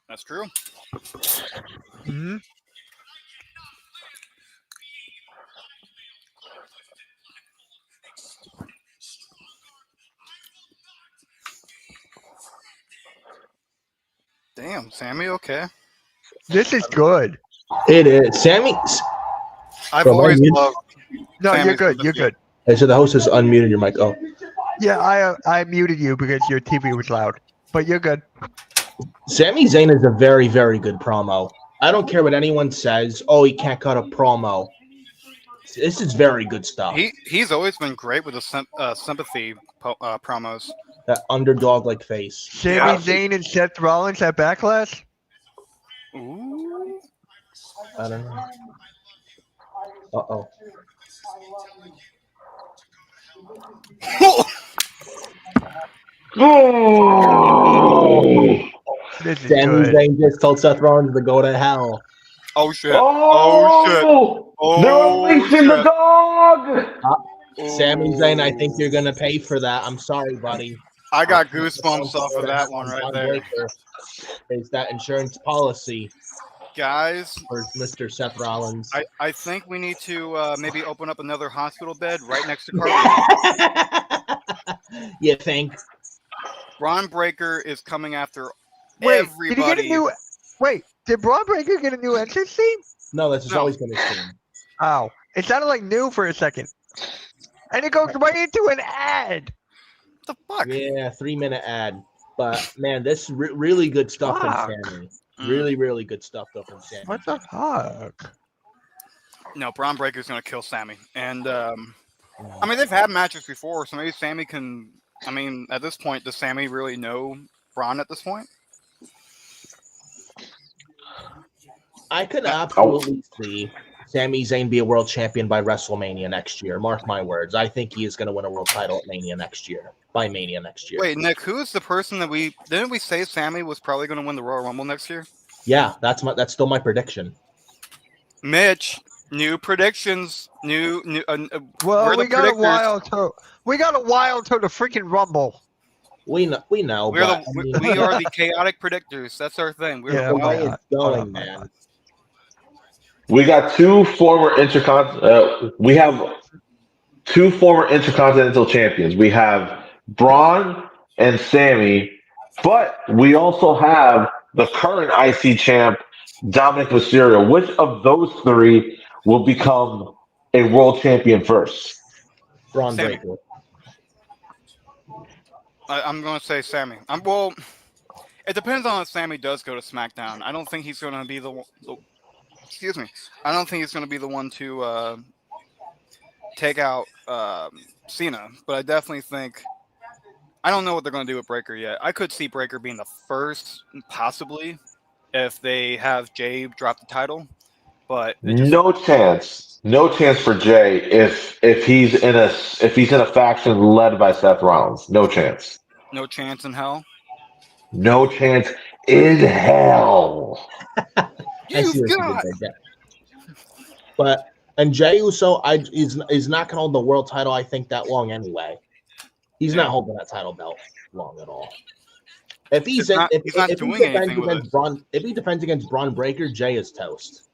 That's true. Mm-hmm. Damn, Sammy, okay. This is good. It is Sami. I've Bro, always you- loved No, you're Sammy's good. You're sympathy. good. Hey, so the host has unmuted your mic. Oh, Yeah, I muted you because your TV was loud, but you're good. Sami Zayn is a very, very good promo. I don't care what anyone says. Oh, he can't cut a promo. This is very good stuff. He's always been great with the sympathy promos. That underdog-like face. Sami Yeah. Zayn and Seth Rollins at Backlash. Ooh. I don't know. Uh-oh. Oh, This is Sami good. Zayn just told Seth Rollins to go to hell. Oh shit! Oh shit! They're Oh unleashing the shit! dog. Sami Zayn, I think you're gonna pay for that. I'm sorry, buddy. I got goosebumps off of that one right there, Is that insurance policy guys. for Mr. Seth Rollins? I think we need to maybe open up another hospital bed right next to Carly. You think? Braun Breaker is coming after Wait, everybody. did he get a new? Wait, did Braun Breaker get a new entrance theme? No, that's just No. always been his team. Oh, it sounded like new for a second, and it goes right into an ad. What the fuck? Yeah, 3-minute ad. But man, this really good stuff from Fuck. Sammy. Really, really good stuff though from Sammy. What the fuck? No, Braun Breaker's gonna kill Sammy, and I mean they've had matches before, so maybe Sammy can. I mean, at this point, does Sammy really know Braun at this point? I could absolutely see Sami Zayn be a world champion by WrestleMania next year. Mark my words. I think he is going to win a world title at Mania next year. By Mania next year. Wait, Nick, who is the person that didn't we say Sammy was probably going to win the Royal Rumble next year? Yeah, that's still my prediction. Mitch, new predictions, new. Well, we're the we got a predictors. while to. We got a while to the freaking Rumble. We know. We're but, we are the chaotic predictors. That's our thing. We're Yeah, the the way wild. it's going, man. We got two former we have two former intercontinental champions. We have Braun and Sammy, but we also have the current IC champ, Dominic Mysterio. Which of those three will become a world champion first? Braun Sammy. Breaker. I'm going to say Sammy. Well, it depends on if Sammy does go to SmackDown. I don't think he's going to be the excuse me. I don't think he's going to be the one to take out Cena, but I definitely think. I don't know what they're going to do with Breaker yet. I could see Breaker being the first, possibly, if they have Jay drop the title. But No chance for Jay if he's in a faction led by Seth Rollins. No chance. no chance in hell. No chance in hell. I see You've what you got. did there. But and Jey Uso, is not gonna hold the world title. I think that long anyway. He's not holding that title belt long at all. If he's He's not if he doing defends anything with against if he defends against Braun Breaker, Jay is toast.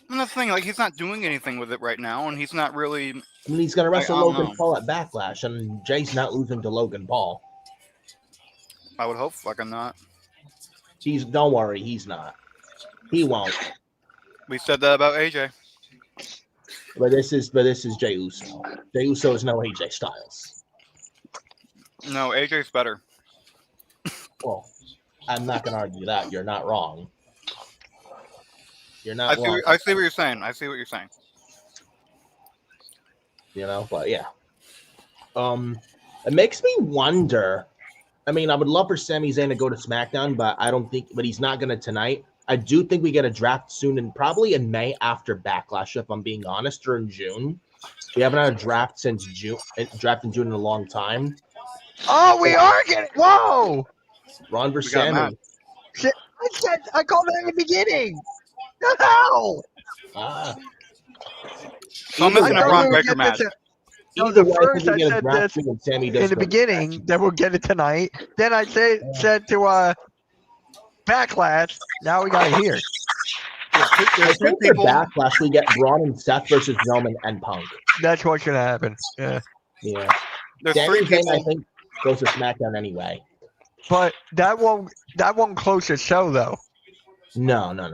And that's the thing, like he's not doing anything with it right now, and he's not really. I mean, he's gonna wrestle I don't Logan know. Paul at Backlash, and Jay's not losing to Logan Paul. I would hope fucking not. Don't worry, he's not. He won't. We said that about AJ. But this is Jey Uso. Jey Uso is no AJ Styles. No, AJ's better. Well, I'm not gonna argue that. You're not wrong. You're not wrong. I see what you're saying. I see what you're saying. You know, but yeah. It makes me wonder. I mean, I would love for Sami Zayn to go to SmackDown, but I don't think. But he's not going to tonight. I do think we get a draft soon, and probably in May after Backlash, if I'm being honest, or in June. We haven't had a draft since June. Draft in June in a long time. Oh, we are getting. Whoa! Ron versus Sami. Shit, I called it in the beginning. How? So I'm missing a Braun Breaker match. No, Either the way, first I I think we get a said draft this soon and Sami in does the go. beginning that we'll get it tonight. Then I said to Backlash. Now we got it here. I think for Backlash, we get Braun and Seth versus Roman and Punk. That's what's gonna happen. Yeah. Yeah. There's Sami three Zayn, people. I think, goes to SmackDown anyway. But that won't close the show though. No. Nah.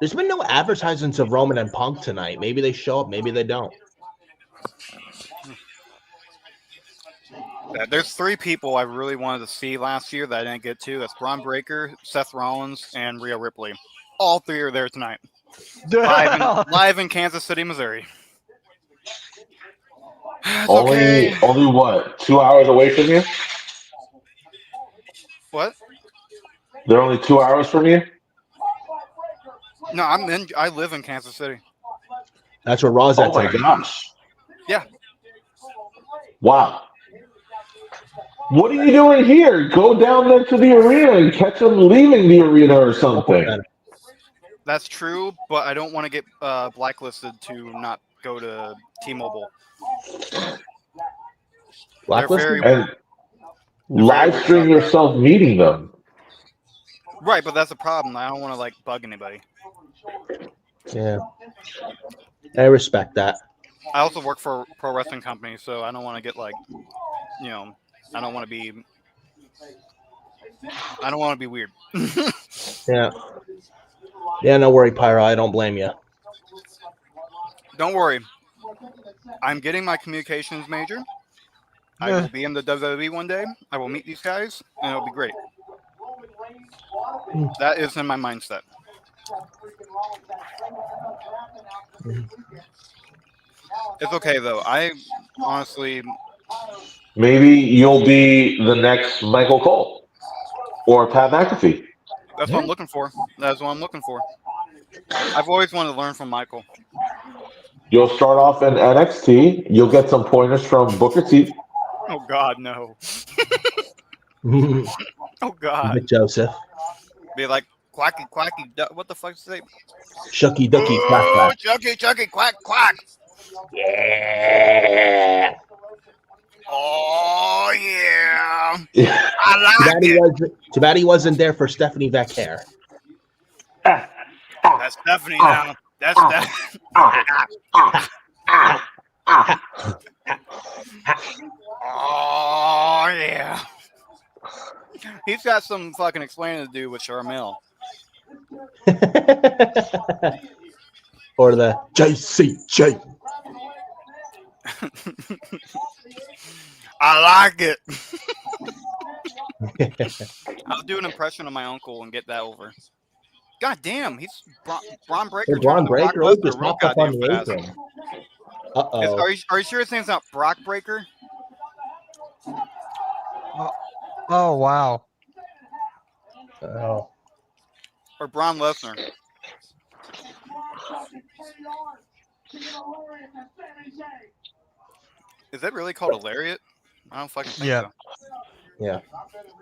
There's been no advertisements of Roman and Punk tonight. Maybe they show up, maybe they don't. Yeah, there's three people I really wanted to see last year that I didn't get to. That's Braun Breaker, Seth Rollins, and Rhea Ripley. All three are there tonight. Live in Kansas City, Missouri. It's okay. Only what? 2 hours away from you? What? They're only 2 hours from you? No, I live in Kansas City. That's where Raw's at. Oh my gosh. Yeah. Wow. What are you doing here? Go down there to the arena and catch them leaving the arena or something. That's true, but I don't want to get blacklisted to not go to T-Mobile. Blacklisted? And live stream yourself meeting them. Right, but that's a problem. I don't want to bug anybody. Yeah. I respect that. I also work for a pro wrestling company, so I don't want to get I don't want to be weird. Yeah. Yeah, no worry, Pyro. I don't blame you. Don't worry. I'm getting my communications major. I will be in the WWE one day. I will meet these guys, and it'll be great. That is in my mindset. It's okay, though. I honestly... Maybe you'll be the next Michael Cole or Pat McAfee. That's what I'm looking for. That's what I'm looking for. I've always wanted to learn from Michael. You'll start off in NXT. You'll get some pointers from Booker T. Oh, God, no. Oh, God. Joseph. Be like, quacky, quacky, what the fuck is it? Shucky ducky quack quack. Chucky, chucky, quack, quack. Yeah. Oh, yeah. I like it. Too bad he wasn't there for Stephanie Vaquer. That's Stephanie now. That's Stephanie. Oh, yeah. He's got some fucking explaining to do with Charmel. Or the JCJ. I like it. I'll do an impression of my uncle and get that over. God damn, he's Braun Breaker. Braun Breaker just popped up on the apron. Uh-oh. Are you sure his name's not Brock Breaker? Oh wow. Oh. Or Braun Lesnar? Is that really called a lariat? I don't fucking think so. Yeah.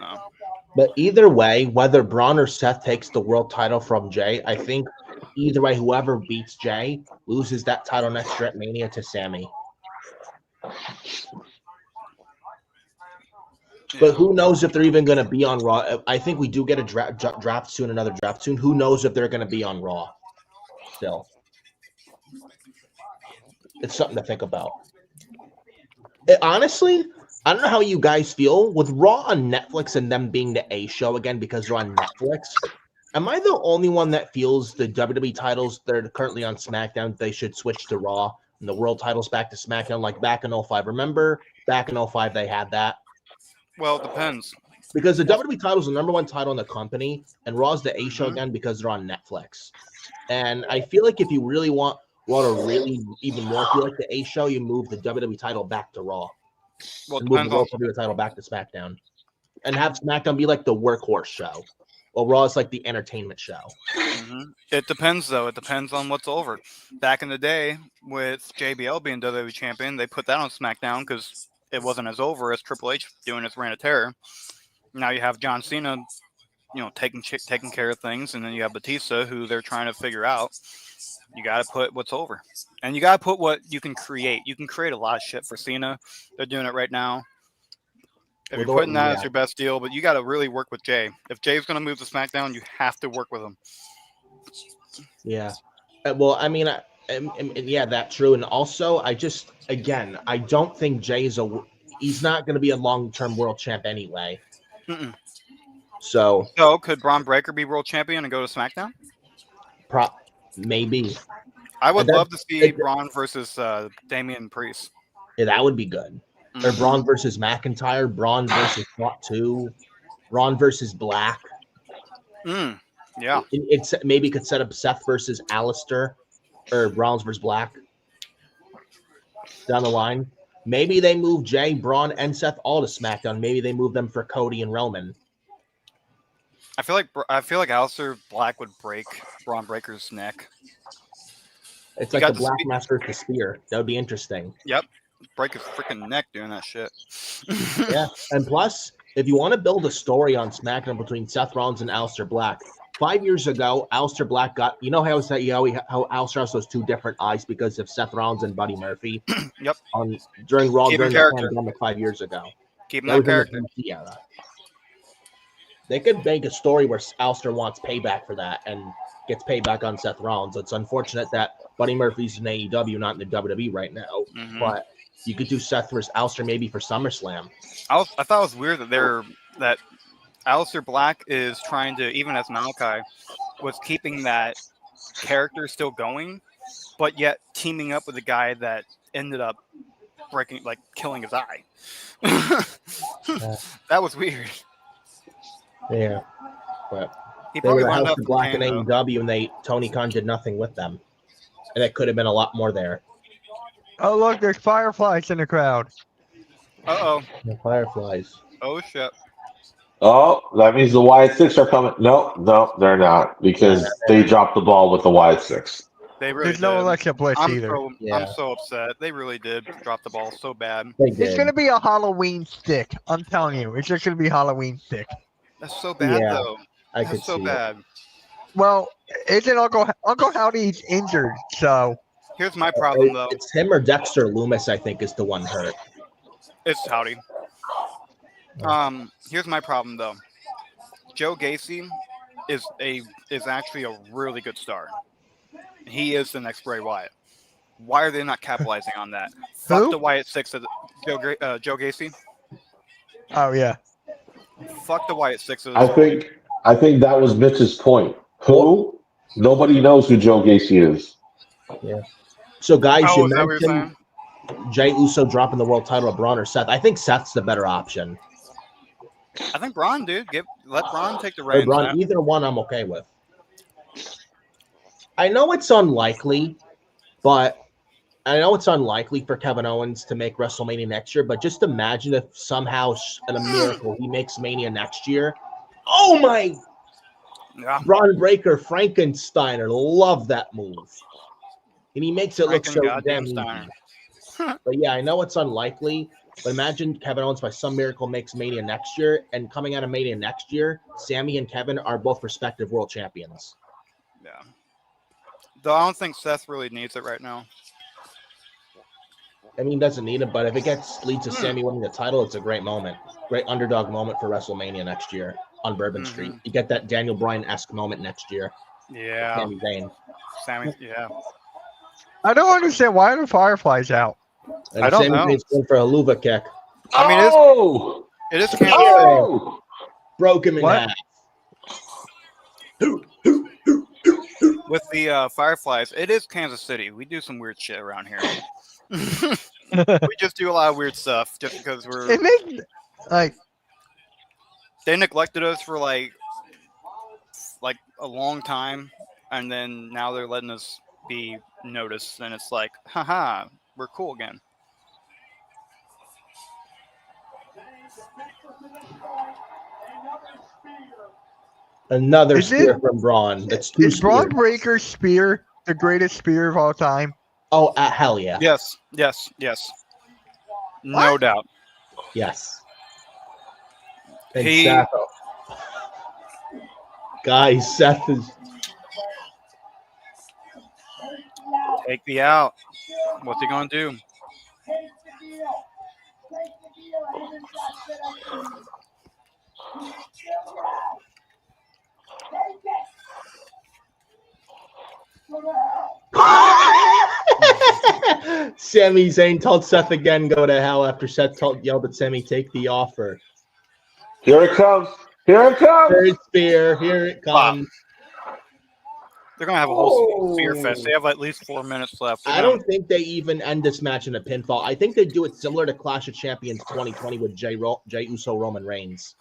No. But either way, whether Braun or Seth takes the world title from Jay, I think either way, whoever beats Jay loses that title next year at Mania to Sammy. But who knows if they're even going to be on Raw? I think we do get a draft soon, another draft soon. Who knows if they're going to be on Raw still? It's something to think about. Honestly, I don't know how you guys feel with Raw on Netflix and them being the A show again because they're on Netflix. Am I the only one that feels the WWE titles that are currently on SmackDown, they should switch to Raw and the world titles back to SmackDown like back in 05? Remember back in 05 they had that? Well, it depends. Because the WWE title is the number one title in the company, and Raw's the A show again because they're on Netflix. And I feel like if you really want Raw to really even more feel like the A show, you move the WWE title back to Raw. Well, it And move the depends World on. Heavyweight title back to SmackDown. And have SmackDown be like the workhorse show. Well, Raw is like the entertainment show. It depends, though. It depends on what's over. Back in the day, with JBL being WWE champion, they put that on SmackDown because it wasn't as over as Triple H doing his Reign of Terror. Now you have John Cena, taking care of things, and then you have Batista, who they're trying to figure out. You got to put what's over, and you got to put what you can create. You can create a lot of shit for Cena. They're doing it right now. If you're putting that as your best deal, but you got to really work with Jay. If Jay's going to move to SmackDown, you have to work with him. Yeah. Well, I mean, yeah, that's true. And also, I don't think Jay's he's not going to be a long-term world champ anyway. So could Braun Breaker be world champion and go to SmackDown? Maybe. I would love to see Braun versus Damian Priest. Yeah, that would be good. Or Braun versus McIntyre, Braun versus SWAT2, Braun versus Black. Yeah. It's maybe could set up Seth versus Alistair or Braun versus Black down the line. Maybe they move Jay, Braun, and Seth all to SmackDown. Maybe they move them for Cody and Roman. I feel like Alistair Black would break Braun Breaker's neck. It's like the Black Master with the spear. That would be interesting. Yep. Break his freaking neck doing that shit. Yeah. And plus, if you want to build a story on SmackDown between Seth Rollins and Aleister Black, 5 years ago, Aleister Black got, how Aleister has those two different eyes because of Seth Rollins and Buddy Murphy. Yep. During Raw during the pandemic 5 years ago. Keeping that character. They could make a story where Aleister wants payback for that and gets payback on Seth Rollins. It's unfortunate that Buddy Murphy's in AEW, not in the WWE right now. But you could do Seth versus Aleister maybe for SummerSlam. I thought it was weird that Aleister Black is trying to, even as Malachi, was keeping that character still going, but yet teaming up with a guy that ended up killing his eye. That was weird. Yeah, but he probably wound up Black in AEW, and Tony Khan did nothing with them, and it could have been a lot more there. Oh look, there's fireflies in the crowd. Uh-oh. The fireflies. Oh shit. Oh, that means the Wyatt Six are coming. No, they're not because they dropped the ball with the Wyatt Six. They really There's no Alexa Bliss either. I'm so upset. They really did drop the ball so bad. It's gonna be a Halloween stick. I'm telling you, it's just gonna be Halloween stick. That's so bad though. That's so bad. Well, isn't Uncle Howdy's injured? So here's my problem though. It's him or Dexter Loomis. I think is the one hurt. It's Howdy. Here's my problem though. Joe Gacy is actually a really good star. He is the next Bray Wyatt. Why are they not capitalizing on that? Fuck the Wyatt Six of Joe Gacy. Oh yeah. Fuck the Wyatt Six. I think that was Mitch's point. Who? Nobody knows who Joe Gacy is. Yeah. So guys, you mentioned Jey Uso dropping the world title to Braun or Seth. I think Seth's the better option. I think Braun, dude. Let Braun take the reins. Braun, either one I'm okay with. I know it's unlikely for Kevin Owens to make WrestleMania next year, but just imagine if somehow in a miracle he makes Mania next year. Oh my! Yeah. Braun Breaker, Frankensteiner, love that move, and he makes it look so damn easy. But yeah, I know it's unlikely. But imagine Kevin Owens by some miracle makes Mania next year, and coming out of Mania next year, Sammy and Kevin are both respective world champions. Yeah. Though I don't think Seth really needs it right now. I mean, doesn't need it, but if it leads to Sammy winning the title, it's a great moment. Great underdog moment for WrestleMania next year on Bourbon Street. You get that Daniel Bryan-esque moment next year. Yeah. Sami Zayn. Yeah. I don't understand why are the Fireflies out. And I don't Sami know. Zayn's going for a Luva kick. I mean, Oh! it is Kansas City. Oh! Broke him in What? half. With the Fireflies. It is Kansas City. We do some weird shit around here. We just do a lot of weird stuff just because It makes like they neglected us for like a long time, and then now they're letting us be noticed, and it's like, haha, we're cool again. Another Is spear it- from Braun. That's two is Braun spears. Breaker's spear the greatest spear of all time? Oh, hell yeah. Yes. No What? doubt. Yes. And He- Seth. Guys, Seth is. Take the out. What's he gonna do? Sami Zayn told Seth again, go to hell after Seth yelled at Sami, take the offer. Here it comes. Here it comes. Third spear. Here it comes. They're gonna have a whole fear fest. They have at least 4 minutes left. I don't think they even end this match in a pinfall. I think they do it similar to Clash of Champions 2020 with Jay Uso, Roman Reigns.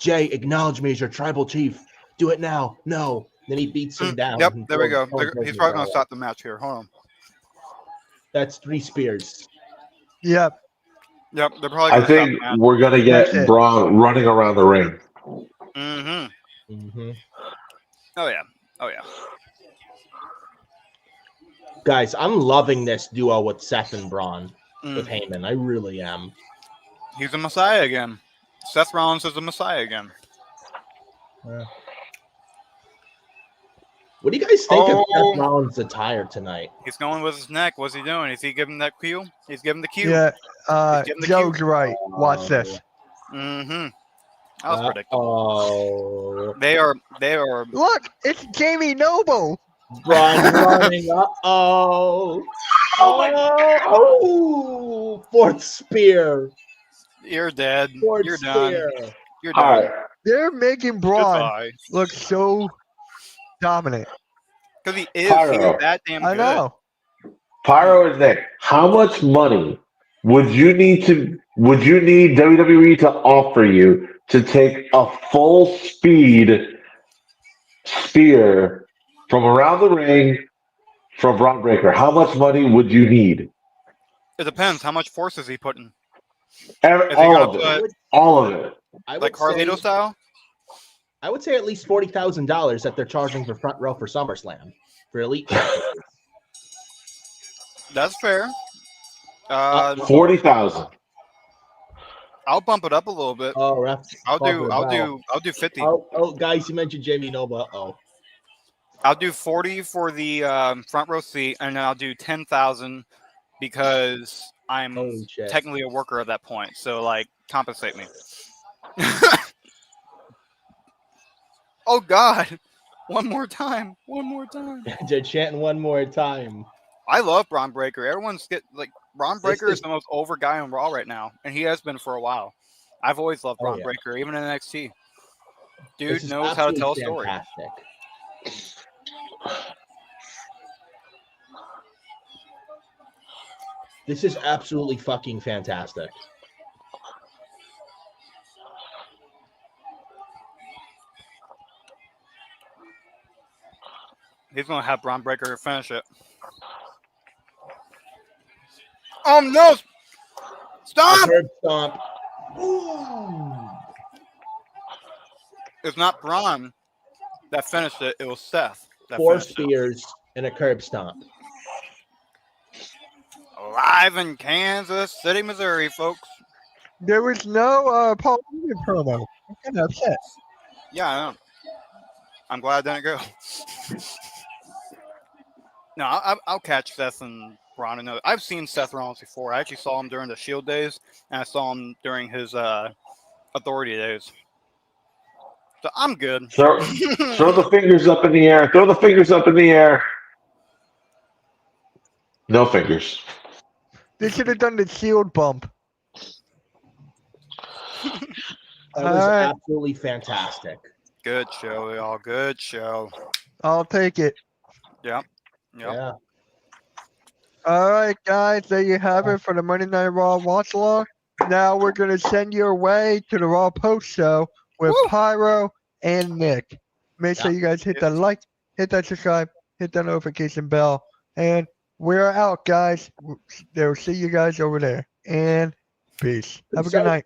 Jay, acknowledge me as your tribal chief. Do it now. No. Then he beats him down. Yep, and there we go. throws He's him probably gonna down. stop the match here. Hold on. That's 3 spears. Yep. Yep, they're probably I gonna think stop we're going to That's get it. Braun running around the ring. the match. Mm-hmm. Oh yeah. Guys, I'm loving this duo with Seth and Braun, with Mm. Heyman. I really am. He's a Messiah again. Seth Rollins is a Messiah again. What do you guys think of Oh. Seth Rollins' attire tonight? He's going with his neck. What's he doing? Is he giving that cue? He's giving the cue. Yeah. He's getting the Joe's right. Watch this. Mm-hmm. That was predictable. Oh, They are. Look, it's Jamie Noble. Braun running. Oh, fourth spear. You're dead. Fourth You're done. spear. You're All done. right. They're making Braun Goodbye. look so dominant. Because he is. Pyro. He's that damn I good. know. Pyro and Nick, how much money would you need WWE to offer you to take a full speed spear from around the ring from Braun Breaker? How much money would you need? It depends. How much force is he putting? Every, Is he all gonna of put it. All of it. I would like Carlito say, style? I would say at least $40,000 that they're charging for front row for SummerSlam for Elite Champions. That's fair. 40,000. I'll bump it up a little bit. Oh, ref. I'll Bumper bell. do 50. Oh, guys, you mentioned Jamie Noble. I'll do 40 for the front row seat, and then I'll do 10,000 because I'm Holy shit. technically a worker at that point. So like, compensate me. Oh God! One more time. They're chanting one more time. I love Braun Breaker. Everyone's Braun Breaker is the most over guy on Raw right now, and he has been for a while. I've always loved Braun Breaker, even in NXT. Dude knows how to tell a story. Fantastic. This is absolutely fucking fantastic. He's gonna have Braun Breaker finish it. Oh no! Stop! Curb stomp. Ooh. It's not Braun that finished it. It was Seth that 4 finished it. spears and a curb stomp. live in Kansas City, Missouri, folks. There was no Paul Heyman promo. I'm kind of upset. Yeah, I know. I'm glad I didn't go. No, I'll catch Seth and Braun. I've seen Seth Rollins before. I actually saw him during the Shield days, and I saw him during his Authority days. So I'm good. Throw the fingers up in the air. Throw the fingers up in the air. No fingers. They should have done the Shield bump. That was Alright. absolutely fantastic. Good show, y'all. Good show. I'll take it. Yep. Yeah. All right, guys, there you have it for the Monday Night Raw watch along. Now we're gonna send you away to the Raw post show with Woo! Pyro and Nick. Make sure Yeah. you guys hit that like, hit that subscribe, hit that notification bell, and we're out, guys. They'll see you guys over there. And peace. Have a good night.